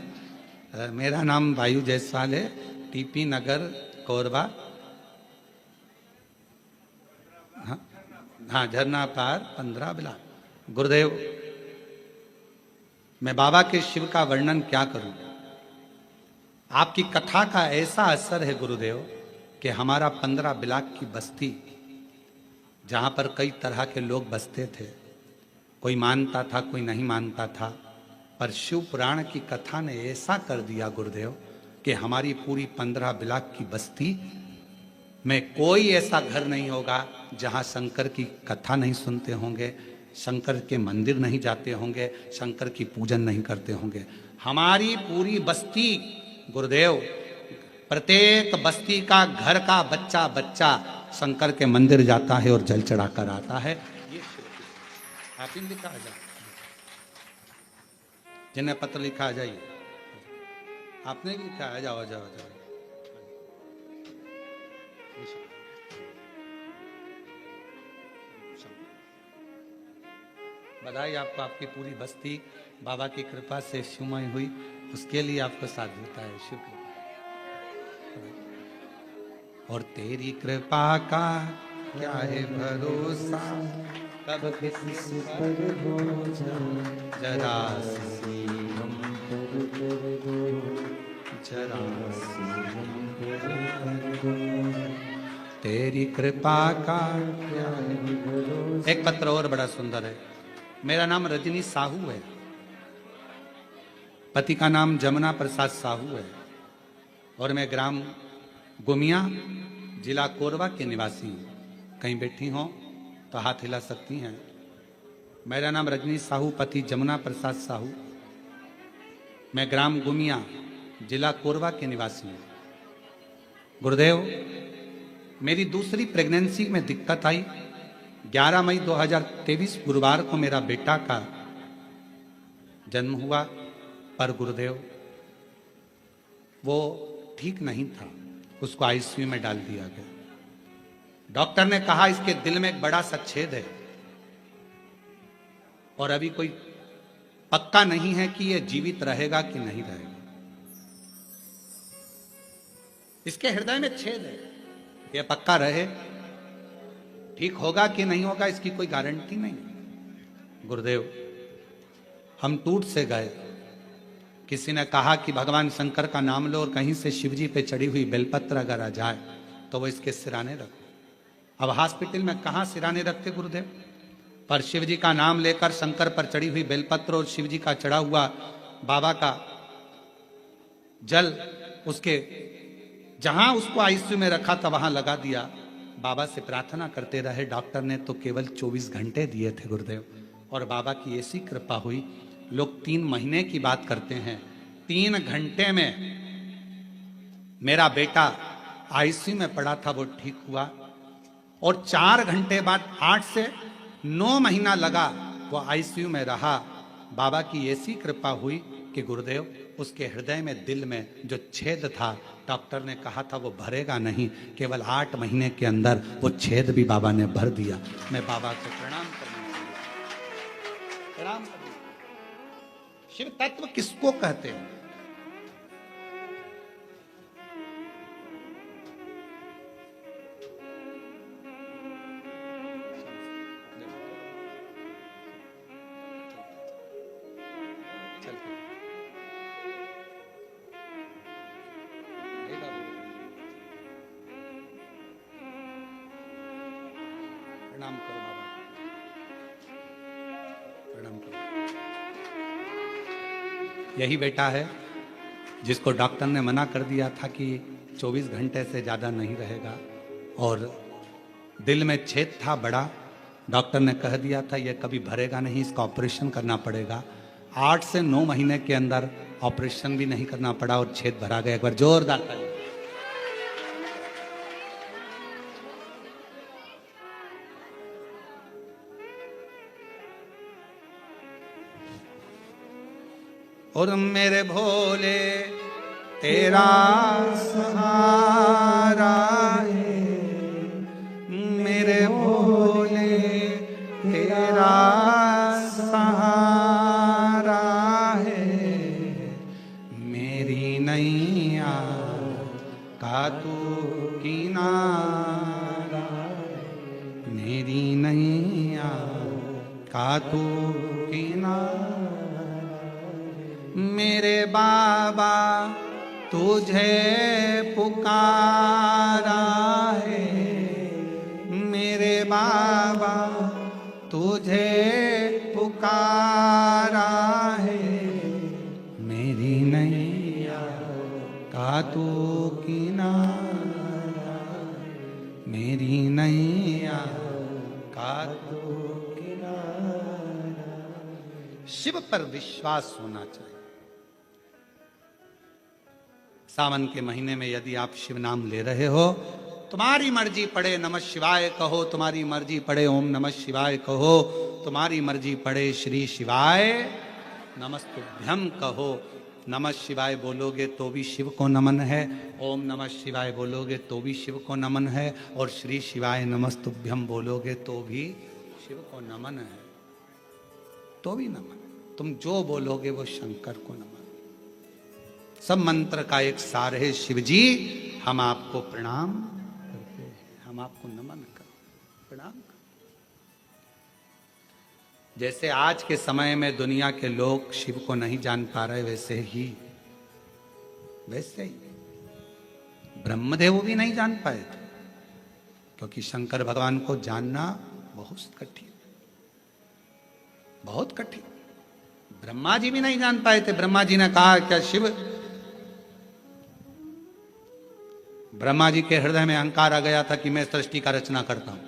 मेरा नाम वायु जायसवाल है, टीपी नगर कोरबा, हाँ झरना पार 15 ब्लॉक। गुरुदेव, मैं बाबा के शिव का वर्णन क्या करूं? आपकी कथा का ऐसा असर है गुरुदेव कि हमारा 15 ब्लॉक की बस्ती, जहां पर कई तरह के लोग बसते थे, कोई मानता था कोई नहीं मानता था, पर शिव पुराण की कथा ने ऐसा कर दिया गुरुदेव कि हमारी पूरी 15 ब्लॉक की बस्ती में कोई ऐसा घर नहीं होगा जहां शंकर की कथा नहीं सुनते होंगे, शंकर के मंदिर नहीं जाते होंगे, शंकर की पूजन नहीं करते होंगे। हमारी पूरी बस्ती गुरुदेव, प्रत्येक बस्ती का घर का बच्चा बच्चा शंकर के मंदिर जाता है और जल चढ़ाकर आता है। ये आप इन लिखा आ जाए, जिन्हें पत्र लिखा आ जाइए। आपने भी लिखा, आ जाओ आ जाओ आ जाओ। बधाई आपको, आपकी पूरी बस्ती बाबा की कृपा से शिवमय हुई, उसके लिए आपको साथ देता है शिव कृपा। और तेरी कृपा का क्या है भरोसा, कब किसी पर हो जाए जरा सी हम पर कर दो, जरा सी हम पर कर दो, तेरी कृपा का क्या है भरोसा। एक पत्र और बड़ा सुंदर है। मेरा नाम रजनी साहू है, पति का नाम जमुना प्रसाद साहू है, और मैं ग्राम गुमिया, जिला कोरबा के निवासी हूँ। कहीं बैठी हो तो हाथ हिला सकती हैं। मेरा नाम रजनी साहू, पति जमुना प्रसाद साहू, मैं ग्राम गुमिया, जिला कोरबा के निवासी हूँ। गुरुदेव, मेरी दूसरी प्रेगनेंसी में दिक्कत आई। 11 मई 2023 गुरुवार को मेरा बेटा का जन्म हुआ, पर गुरुदेव वो ठीक नहीं था, उसको आईसीयू में डाल दिया गया। डॉक्टर ने कहा इसके दिल में एक बड़ा सा छेद है और अभी कोई पक्का नहीं है कि ये जीवित रहेगा कि नहीं रहेगा। इसके हृदय में छेद है, ये पक्का रहे, ठीक होगा कि नहीं होगा इसकी कोई गारंटी नहीं। गुरुदेव, हम टूट से गए। किसी ने कहा कि भगवान शंकर का नाम लो और कहीं से शिवजी पे चढ़ी हुई बेलपत्र अगर आ जाए तो वो इसके सिराने रखो। अब हॉस्पिटल में कहां सिराने रखते गुरुदेव, पर शिवजी का नाम लेकर शंकर पर चढ़ी हुई बेलपत्र और शिवजी का चढ़ा हुआ बाबा का जल उसके जहां उसको आईसीयू में रखा था वहां लगा दिया। बाबा से प्रार्थना करते रहे। डॉक्टर ने तो केवल 24 घंटे दिए थे गुरुदेव, और बाबा की ऐसी कृपा हुई। लोग 3 महीने की बात करते हैं, 3 घंटे में मेरा बेटा आईसीयू में पड़ा था, वो ठीक हुआ। और 4 घंटे बाद 8 से 9 महीना लगा वो आईसीयू में रहा। बाबा की ऐसी कृपा हुई कि गुरुदेव उसके हृदय में, दिल में जो छेद था, डॉक्टर ने कहा था वो भरेगा नहीं, केवल 8 महीने के अंदर वो छेद भी बाबा ने भर दिया। मैं बाबा को प्रणाम करना। शिव तत्व किसको कहते हैं? प्रणाम करो बाबा, प्रणाम करो। यही बेटा है जिसको डॉक्टर ने मना कर दिया था कि 24 घंटे से ज़्यादा नहीं रहेगा, और दिल में छेद था बड़ा। डॉक्टर ने कह दिया था ये कभी भरेगा नहीं, इसका ऑपरेशन करना पड़ेगा। 8 से 9 महीने के अंदर ऑपरेशन भी नहीं करना पड़ा और छेद भरा गया। एक बार जोरदार ताली। और मेरे भोले तेरा सहारा है, मेरे भोले तेरा सहारा है, मेरी नैया का तू किनारा, मेरी नैया का तू किनारा। मेरे बाबा तुझे पुकारा है, मेरे बाबा तुझे पुकारा है, मेरी नैया का तू किनारा, मेरी नैया का तू किनारा। शिव पर विश्वास होना चाहिए। सावन के महीने में यदि आप शिव नाम ले रहे हो, तुम्हारी मर्जी पड़े नमः शिवाय कहो, तुम्हारी मर्जी पड़े ओम नमः शिवाय कहो, तुम्हारी मर्जी पड़े श्री शिवाय नमस्तुभ्यम कहो। नमः शिवाय बोलोगे तो भी शिव को नमन है, ओम नमः शिवाय बोलोगे तो भी शिव को नमन है, और श्री शिवाय नमस्तुभ्यम बोलोगे तो भी शिव को नमन है, तो भी नमन। तुम जो बोलोगे वो शंकर को नमन। सब मंत्र का एक सार है, शिव जी हम आपको प्रणाम करते हैं, हम आपको नमन करते, प्रणाम करते। जैसे आज के समय में दुनिया के लोग शिव को नहीं जान पा रहे, वैसे ही ब्रह्मदेव भी नहीं जान पाए थे, क्योंकि शंकर भगवान को जानना बहुत कठिन, बहुत कठिन। ब्रह्मा जी भी नहीं जान पाए थे। ब्रह्मा जी ने कहा क्या शिव, ब्रह्मा जी के हृदय में अहंकार आ गया था कि मैं सृष्टि का रचना करता हूं।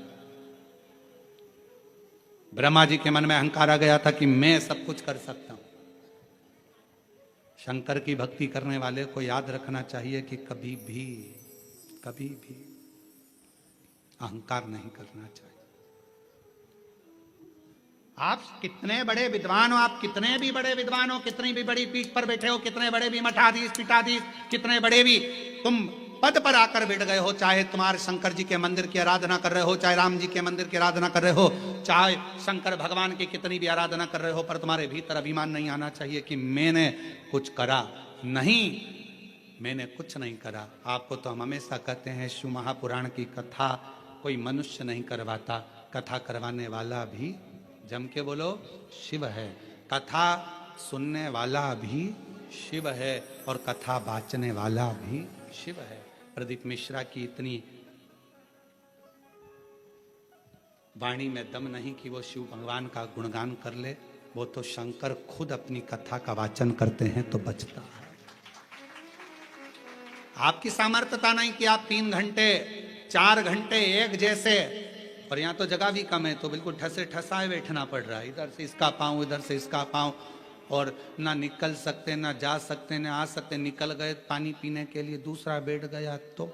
ब्रह्मा जी के मन में अहंकार आ गया था कि मैं सब कुछ कर सकता हूं। शंकर की भक्ति करने वाले को याद रखना चाहिए कि कभी भी अहंकार नहीं करना चाहिए। आप कितने बड़े विद्वान हो, आप कितने भी बड़े विद्वान हो, कितनी भी बड़ी पीठ पर बैठे हो, कितने बड़े भी मठाधीश पीठाधीश, कितने बड़े भी तुम पद पर आकर बैठ गए हो, चाहे तुम्हारे शंकर जी के मंदिर की आराधना कर रहे हो, चाहे राम जी के मंदिर की आराधना कर रहे हो, चाहे शंकर भगवान की कितनी भी आराधना कर रहे हो, पर तुम्हारे भीतर अभिमान नहीं आना चाहिए कि मैंने कुछ करा। नहीं, मैंने कुछ नहीं करा। आपको तो हम हमेशा कहते हैं शिव महापुराण की कथा कोई मनुष्य नहीं करवाता, कथा करवाने वाला भी, जम के बोलो, शिव है। कथा सुनने वाला भी शिव है और कथा बाचने वाला भी शिव है। प्रदीप मिश्रा की इतनी वाणी में दम नहीं कि वो शिव भगवान का गुणगान कर ले, वो तो शंकर खुद अपनी कथा का वाचन करते हैं तो बचता है। आपकी सामर्थ्यता नहीं कि आप 3 घंटे 4 घंटे एक जैसे, और यहाँ तो जगह भी कम है तो बिल्कुल ठसे ठसाए बैठना पड़ रहा है, इधर से इसका पाँव इधर से इसका पाँव, और ना निकल सकते ना जा सकते ना आ सकते। निकल गए पानी पीने के लिए, दूसरा बैठ गया तो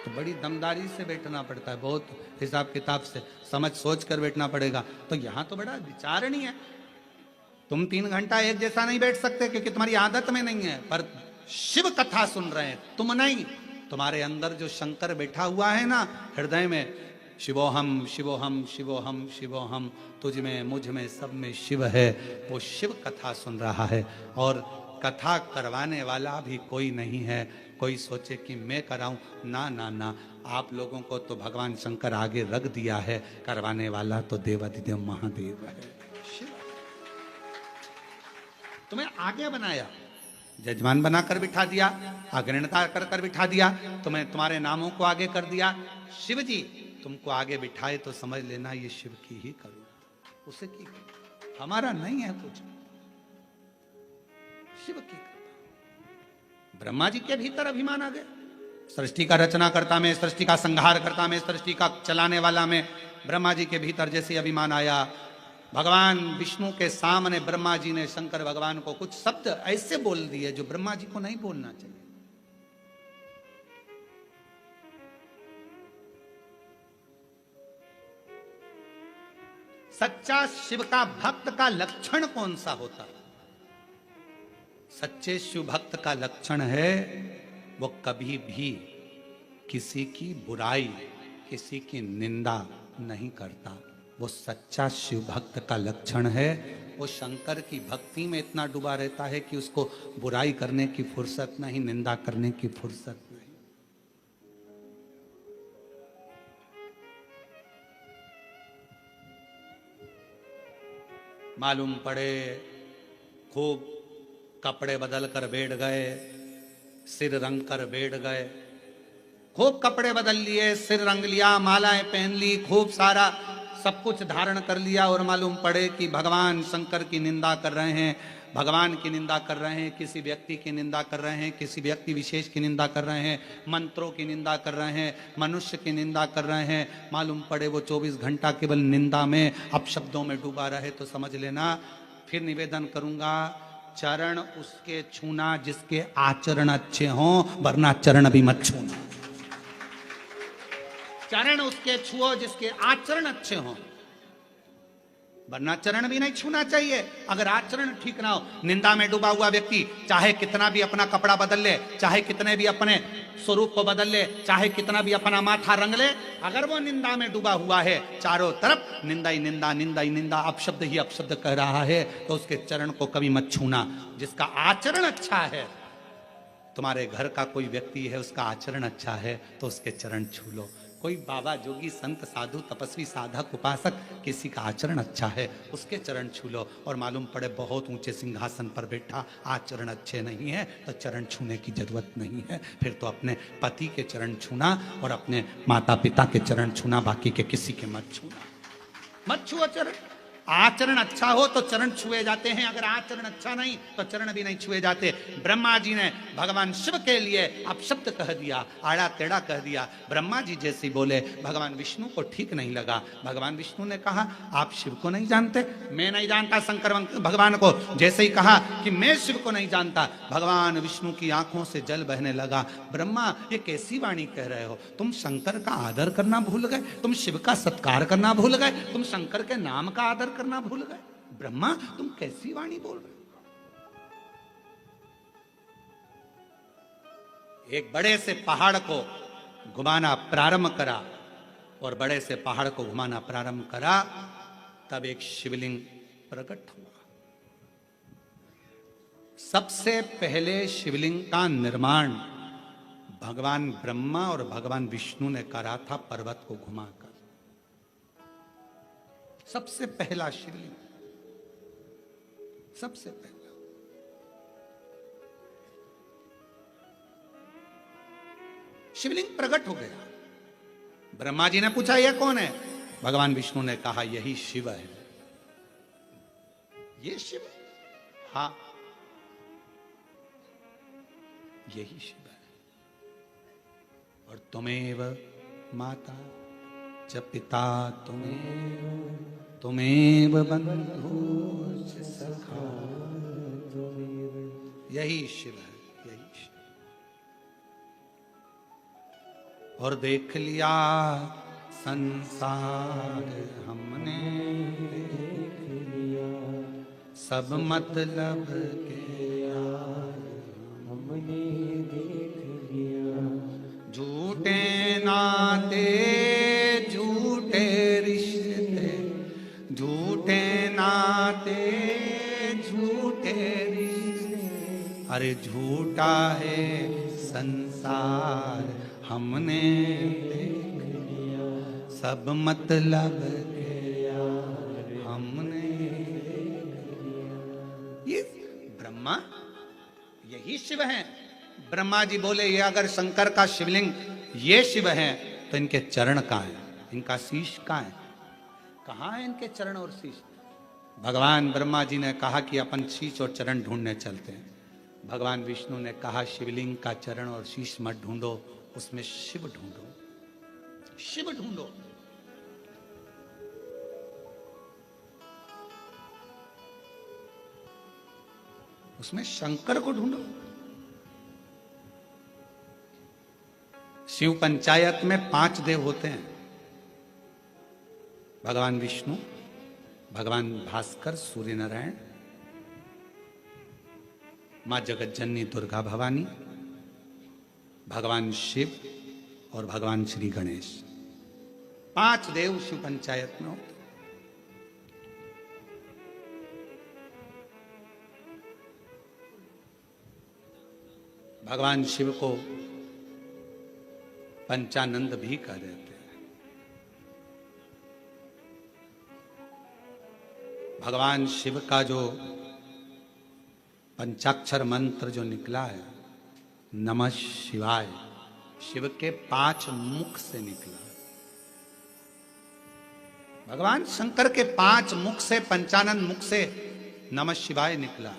बड़ी दमदारी से बैठना पड़ता है, बहुत हिसाब किताब से समझ सोच कर बैठना पड़ेगा। तो यहाँ तो बड़ा विचारणीय है। तुम 3 घंटा एक जैसा नहीं बैठ सकते क्योंकि तुम्हारी आदत में नहीं है, पर शिव कथा सुन रहे हैं तुम नहीं, तुम्हारे अंदर जो शंकर बैठा हुआ है ना हृदय में, शिवोहम शिवोहम शिवोहम शिवोहम, तुझ में मुझ में सब में शिव है, वो शिव कथा सुन रहा है। और कथा करवाने वाला भी कोई नहीं है। कोई सोचे कि मैं कराऊं, ना ना ना, आप लोगों को तो भगवान शंकर आगे रख दिया है, करवाने वाला तो देवाधिदेव महादेव है, शिव। तुम्हें आगे बनाया, जजमान बनाकर बिठा दिया, अग्रणता कर बिठा दिया, तुम्हें तुम्हारे नामों को आगे कर दिया। शिव जी तुमको आगे बिठाए तो समझ लेना ये शिव की ही करुणा, उसे की कृपा, हमारा नहीं है कुछ, शिव की कृपा। ब्रह्मा जी के भीतर अभिमान आ गया, सृष्टि का रचना करता में, सृष्टि का संहार करता में, सृष्टि का चलाने वाला में ब्रह्मा जी के भीतर जैसे अभिमान आया, भगवान विष्णु के सामने ब्रह्मा जी ने शंकर भगवान को कुछ शब्द ऐसे बोल दिए जो ब्रह्मा जी को नहीं बोलना चाहिए। सच्चा शिव का भक्त का लक्षण कौन सा होता है? सच्चे शिव भक्त का लक्षण है वो कभी भी किसी की बुराई, किसी की निंदा नहीं करता। वो सच्चा शिव भक्त का लक्षण है। वो शंकर की भक्ति में इतना डूबा रहता है कि उसको बुराई करने की फुर्सत नहीं, निंदा करने की फुर्सत नहीं। मालूम पड़े खूब कपड़े बदल कर बैठ गए, सिर रंग कर बैठ गए, खूब कपड़े बदल लिए, सिर रंग लिया, मालाएं पहन ली, खूब सारा सब कुछ धारण कर लिया, और मालूम पड़े कि भगवान शंकर की निंदा कर रहे हैं, भगवान की निंदा कर रहे हैं, किसी व्यक्ति की निंदा कर रहे हैं, किसी व्यक्ति विशेष की निंदा कर रहे हैं, मंत्रों की निंदा कर रहे हैं, मनुष्य की निंदा कर रहे हैं। मालूम पड़े वो 24 घंटा केवल निंदा में, अपशब्दों में डूबा रहे तो समझ लेना। फिर निवेदन करूंगा, चरण उसके छूना जिसके आचरण अच्छे हों, वरना चरण भी मत छूना। चरण उसके छुओ जिसके आचरण अच्छे हों, वरना चरण भी नहीं छूना चाहिए। अगर आचरण ठीक ना हो, निंदा में डूबा हुआ व्यक्ति चाहे कितना भी अपना कपड़ा बदल ले, चाहे कितने भी अपने स्वरूप को बदल ले, चाहे कितना भी अपना माथा रंग ले, अगर वो निंदा में डूबा हुआ है, चारों तरफ निंदा ही निंदा, निंदा ही निंदा, अपशब्द ही अपशब्द कह रहा है, तो उसके चरण को कभी मत छूना। जिसका आचरण अच्छा है, तुम्हारे घर का कोई व्यक्ति है, उसका आचरण अच्छा है, तो उसके चरण छू लो। कोई बाबा जोगी संत साधु तपस्वी साधक उपासक किसी का आचरण अच्छा है, उसके चरण छू लो। और मालूम पड़े बहुत ऊंचे सिंहासन पर बैठा, आचरण अच्छे नहीं है, तो चरण छूने की जरूरत नहीं है। फिर तो अपने पति के चरण छूना और अपने माता पिता के चरण छूना, बाकी के किसी के मत छूना। मत छुओ चरण। आचरण अच्छा हो तो चरण छुए जाते हैं, अगर आचरण अच्छा नहीं तो चरण भी नहीं छुए जाते। ब्रह्मा जी ने भगवान शिव के लिए अपशब्द कह दिया, आड़ा टेढ़ा कह दिया। ब्रह्मा जी जैसे बोले, भगवान विष्णु को ठीक नहीं लगा। भगवान विष्णु ने कहा, आप शिव को नहीं जानते? मैं नहीं जानता शंकर भगवान को। जैसे ही कहा कि मैं शिव को नहीं जानता, भगवान विष्णु की आंखों से जल बहने लगा। ब्रह्मा, ये कैसी वाणी कह रहे हो? तुम शंकर का आदर करना भूल गए, तुम शिव का सत्कार करना भूल गए, तुम शंकर के नाम का आदर करना भूल गए। ब्रह्मा, तुम कैसी वाणी बोल रहे हो? एक बड़े से पहाड़ को घुमाना प्रारंभ करा, और बड़े से पहाड़ को घुमाना प्रारंभ करा, तब एक शिवलिंग प्रकट हुआ। सबसे पहले शिवलिंग का निर्माण भगवान ब्रह्मा और भगवान विष्णु ने करा था, पर्वत को घुमाकर। सबसे पहला शिवलिंग, सबसे पहला। शिवलिंग प्रकट हो गया। ब्रह्मा जी ने पूछा, यह कौन है? भगवान विष्णु ने कहा, यही शिव है। ये शिव? हाँ, यही शिव है। और तुमेव माता च पिता तुमेव बंधु च सखा, यही शिव है, यही शिव। और देख लिया संसार हमने, देख लिया सब मतलब के यार हमने देख लिया। झूठे नाते झूठे रिश्ते, झूठे नाते झूठे रिश्ते, अरे झूठा है संसार हमने देख लिया, सब मतलब के यार हमने देख लिया। ये ब्रह्मा, यही शिव है। ब्रह्मा जी बोले, ये अगर शंकर का शिवलिंग ये शिव है तो इनके चरण कहाँ हैं? इनका शीश कहाँ है? कहाँ है इनके चरण और शीश? भगवान ब्रह्मा जी ने कहा कि अपन शीश और चरण ढूंढने चलते हैं। भगवान विष्णु ने कहा शिवलिंग का चरण और शीश मत ढूंढो, उसमें शिव ढूंढो, शिव ढूंढो। उसमें शंकर को ढूंढो। शिव पंचायत में 5 देव होते हैं, भगवान विष्णु, भगवान भास्कर, सूर्य नारायण, मां जगतजननी दुर्गा भवानी, भगवान शिव और भगवान श्री गणेश। 5 देव शिव पंचायत में होते। भगवान शिव को पंचानंद भी कह देते हैं। भगवान शिव का जो पंचाक्षर मंत्र जो निकला है, नमः शिवाय, शिव के 5 मुख से निकला। भगवान शंकर के 5 मुख से, पंचानंद मुख से नमः शिवाय निकला।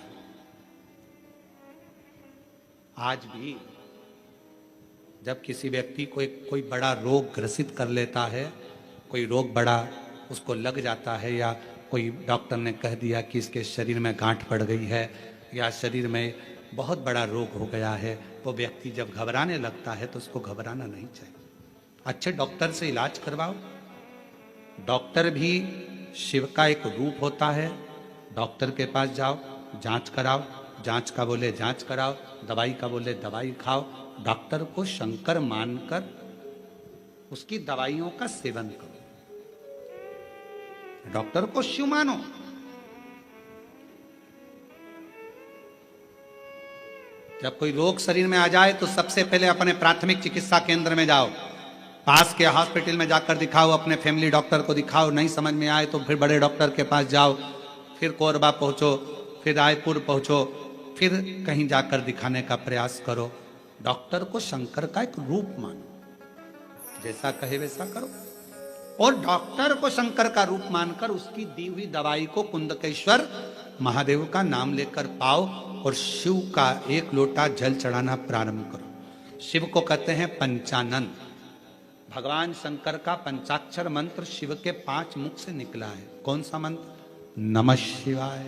आज भी जब किसी व्यक्ति को कोई बड़ा रोग ग्रसित कर लेता है, कोई रोग बड़ा उसको लग जाता है, या कोई डॉक्टर ने कह दिया कि इसके शरीर में गांठ पड़ गई है या शरीर में बहुत बड़ा रोग हो गया है, वो व्यक्ति जब घबराने लगता है तो उसको घबराना नहीं चाहिए। अच्छे डॉक्टर से इलाज करवाओ। डॉक्टर भी शिव का एक रूप होता है। डॉक्टर के पास जाओ, जांच कराओ, जांच का बोले जांच कराओ, दवाई का बोले दवाई खाओ। डॉक्टर को शंकर मानकर उसकी दवाइयों का सेवन करो। डॉक्टर को शिव मानो। जब कोई रोग शरीर में आ जाए तो सबसे पहले अपने प्राथमिक चिकित्सा केंद्र में जाओ, पास के हॉस्पिटल में जाकर दिखाओ, अपने फैमिली डॉक्टर को दिखाओ। नहीं समझ में आए तो फिर बड़े डॉक्टर के पास जाओ, फिर कोरबा पहुंचो, फिर रायपुर पहुंचो, फिर कहीं जाकर दिखाने का प्रयास करो। डॉक्टर को शंकर का एक रूप मानो, जैसा कहे वैसा करो। और डॉक्टर को शंकर का रूप मानकर उसकी दी हुई दवाई को कुंदकेश्वर महादेव का नाम लेकर पाओ और शिव का 1 लोटा जल चढ़ाना प्रारंभ करो। शिव को कहते हैं पंचानन। भगवान शंकर का पंचाक्षर मंत्र शिव के 5 मुख से निकला है। कौन सा मंत्र? नमः शिवाय,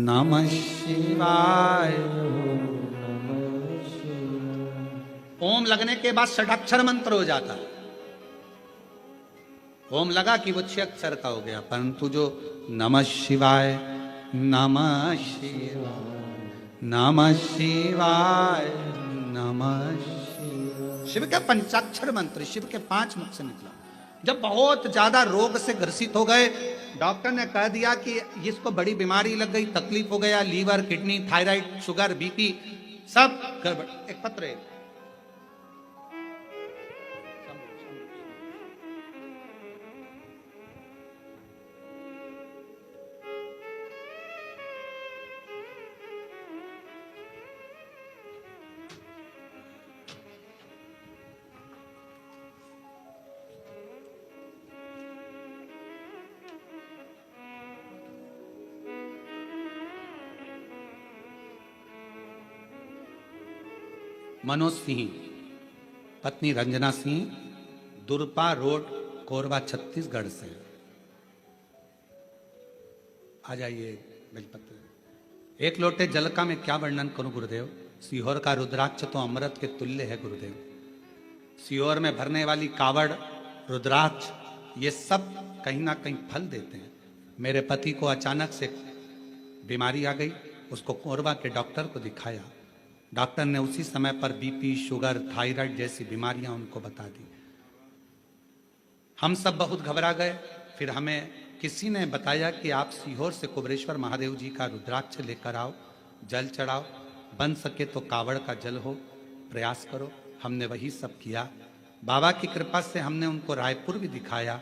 नमः शिवाय। ओम लगने के बाद षडाक्षर मंत्र हो जाता है। ओम लगा कि वो 6 अक्षर का हो गया, परंतु जो नमः शिवाय, नमः शिवाय, नमः शिवाय, नमः शिवाय, शिव का पंचाक्षर मंत्र शिव के 5 मुख से निकला। जब बहुत ज्यादा रोग से ग्रसित हो गए, डॉक्टर ने कह दिया कि इसको बड़ी बीमारी लग गई, तकलीफ हो गया, liver, kidney, thyroid, sugar, BP सब गड़बड़। एक पत्र है, मनोज सिंह, पत्नी रंजना सिंह, दुरपा रोड, कोरबा, छत्तीसगढ़ से। आ जाइए बेलपत्र। 1 लोटे जल का मैं क्या वर्णन करूं गुरुदेव। सीहोर का रुद्राक्ष तो अमृत के तुल्य है गुरुदेव। सीहोर में भरने वाली कावड़, रुद्राक्ष, ये सब कहीं ना कहीं फल देते हैं। मेरे पति को अचानक से बीमारी आ गई, उसको कोरबा के डॉक्टर को दिखाया। डॉक्टर ने उसी समय पर बीपी, शुगर, थायराइड जैसी बीमारियां उनको बता दी। हम सब बहुत घबरा गए। फिर हमें किसी ने बताया कि आप सीहोर से कुबरेश्वर महादेव जी का रुद्राक्ष लेकर आओ, जल चढ़ाओ, बन सके तो कावड़ का जल हो, प्रयास करो। हमने वही सब किया। बाबा की कृपा से हमने उनको रायपुर भी दिखाया,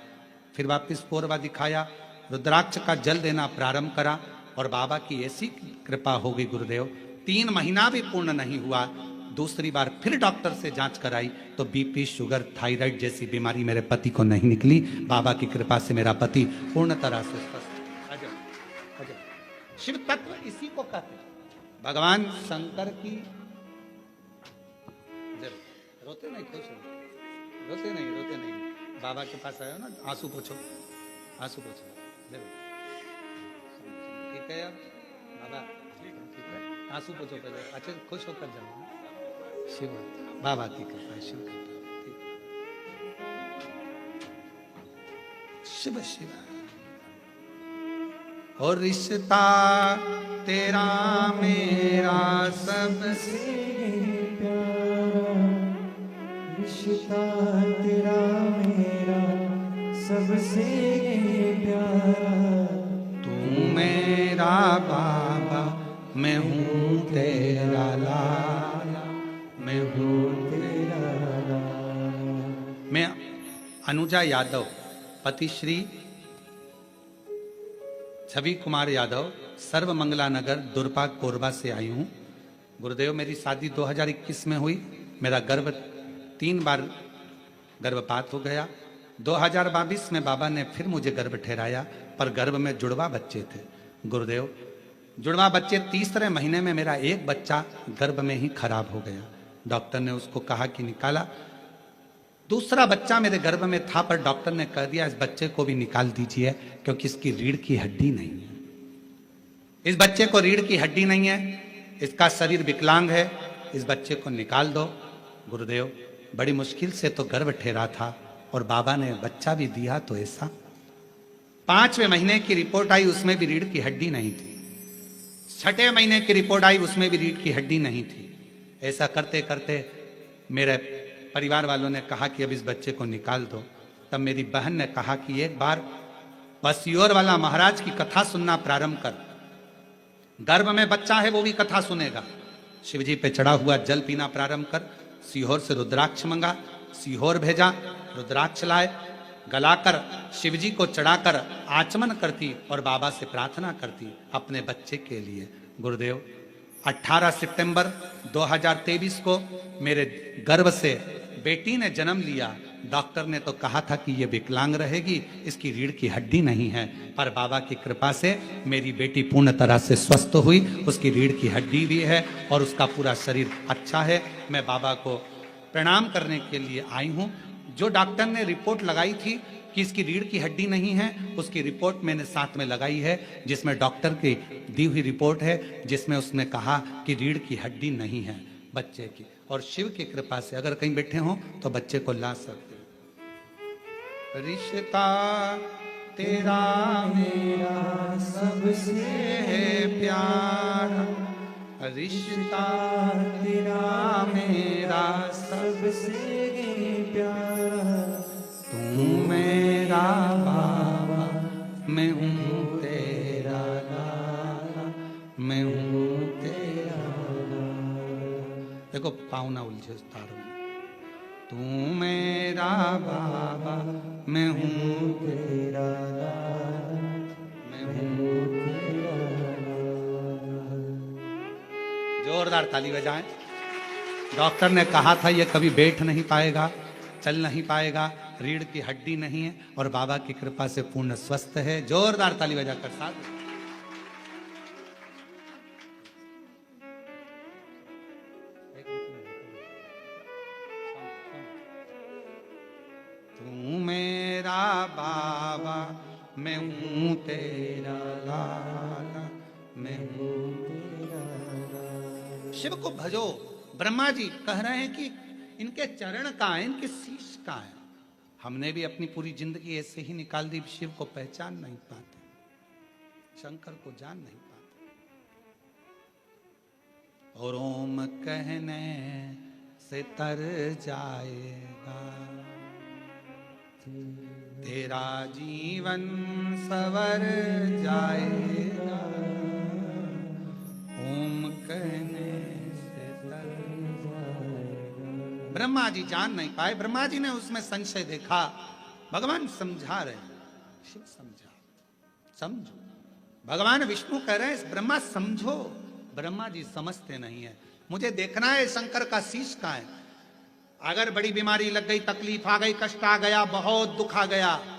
फिर वापस कोरबा दिखाया, रुद्राक्ष का जल देना प्रारंभ करा और बाबा की ऐसी कृपा हो गई गुरुदेव, 3 महीना भी पूर्ण नहीं हुआ, दूसरी बार फिर डॉक्टर से जांच कराई तो बीपी, शुगर, थायराइड जैसी बीमारी मेरे पति को नहीं निकली। बाबा की कृपा से मेरा पति पूर्ण तरह से स्वस्थ। अजब अजब शिव तत्व इसी को कहते हैं। भगवान शंकर की रोते नहीं, खुश हो, रोते नहीं। बाबा के पास आयो ना, आंसू पोछो, ठीक है। अब बाबा ठीक है, आंसू पोछो पहले, अच्छे खुश होकर जाओ। शिव बाबा की कृपा, शिव कृपा, शिव शिव। और रिश्ता तेरा मेरा सबसे प्यारा, रिश्ता तेरा मेरा सबसे प्यारा। तू मेरा बाबा, मैं हूँ तेरा लाला, मैं हूँ तेरा लाला। मैं अनुजा यादव, पति श्री छवि कुमार यादव, सर्व मंगला नगर, दुर्पा, कोरबा से आई हूँ। गुरुदेव, मेरी शादी 2021 में हुई। मेरा गर्भ 3 बार गर्भपात हो गया। 2022 में बाबा ने फिर मुझे गर्भ ठहराया, पर गर्भ में जुड़वा बच्चे थे। गुरुदेव, जुड़वा बच्चे, तीसरे महीने में मेरा एक बच्चा गर्भ में ही खराब हो गया। डॉक्टर ने उसको कहा कि निकाला। दूसरा बच्चा मेरे गर्भ में था, पर डॉक्टर ने कह दिया इस बच्चे को भी निकाल दीजिए, क्योंकि इसकी रीढ़ की हड्डी नहीं है। इस बच्चे को रीढ़ की हड्डी नहीं है, इसका शरीर विकलांग है, इस बच्चे को निकाल दो। गुरुदेव, बड़ी मुश्किल से तो गर्भ ठहरा था और बाबा ने बच्चा भी दिया तो ऐसा। 5वें महीने की रिपोर्ट आई, उसमें भी रीढ़ की हड्डी नहीं थी। 6ठे महीने की रिपोर्ट आई, उसमें भी रीढ़ की हड्डी नहीं थी। ऐसा करते करते मेरे परिवार वालों ने कहा कि अब इस बच्चे को निकाल दो। तब मेरी बहन ने कहा कि एक बार बसियोर वाला महाराज की कथा सुनना प्रारंभ कर, गर्भ में बच्चा है वो भी कथा सुनेगा। शिवजी पे चढ़ा हुआ जल पीना प्रारंभ कर। सीहोर से रुद्राक्ष मंगा, सीहोर भेजा, रुद्राक्ष लाए, गलाकर शिवजी को चढ़ाकर आचमन करती और बाबा से प्रार्थना करती अपने बच्चे के लिए। गुरुदेव, 18 सितंबर 2023 को मेरे गर्भ से बेटी ने जन्म लिया। डॉक्टर ने तो कहा था कि ये विकलांग रहेगी, इसकी रीढ़ की हड्डी नहीं है, पर बाबा की कृपा से मेरी बेटी पूर्ण तरह से स्वस्थ हुई। उसकी रीढ़ की हड्डी भी है और उसका पूरा शरीर अच्छा है। मैं बाबा को प्रणाम करने के लिए आई हूँ। जो डॉक्टर ने रिपोर्ट लगाई थी कि इसकी रीढ़ की हड्डी नहीं है, उसकी रिपोर्ट मैंने साथ में लगाई है, जिसमें डॉक्टर की दी हुई रिपोर्ट है, जिसमें उसने कहा कि रीढ़ की हड्डी नहीं है बच्चे की। और शिव की कृपा से अगर कहीं बैठे हो तो बच्चे को ला सकते। रिश्ता तेरा मेरा सबसे है प्यारा, रिश्ता तेरा मेरा सबसे प्यारा। तू मेरा बाबा, मैं हूँ तेरा लाला, मैं हूँ तेरा लाला। देखो पाँव ना उलझे उस तारों में। तू मेरा बाबा, मैं हूँ तेरा लाला, मैं हूँ तेरा लाला। जोरदार ताली बजाएं। डॉक्टर ने कहा था ये कभी बैठ नहीं पाएगा, चल नहीं पाएगा, रीढ़ की हड्डी नहीं है, और बाबा की कृपा से पूर्ण स्वस्थ है। जोरदार ताली बजाकर साथ। तू मेरा बाबा, मैं हूँ तेरा लाला, मैं हूँ तेरा लाला। शिव को भजो। ब्रह्मा जी कह रहे हैं कि इनके चरण का है, इनके शीश का है। हमने भी अपनी पूरी जिंदगी ऐसे ही निकाल दी। शिव को पहचान नहीं पाते, शंकर को जान नहीं पाते। और ओम कहने से तर जाएगा, तेरा जीवन सवर जाएगा। ओम कहने से तर जाएगा। ब्रह्मा जी जान नहीं पाए। ब्रह्मा जी ने उसमें संशय देखा। भगवान समझा रहे हैं, शिव समझा, समझो। भगवान विष्णु कह रहे हैं ब्रह्मा समझो। ब्रह्मा जी समझते नहीं है। मुझे देखना है शंकर का शीश कहाँ है। अगर बड़ी बीमारी लग गई, तकलीफ आ गई, कष्ट आ गया, बहुत दुख आ गया,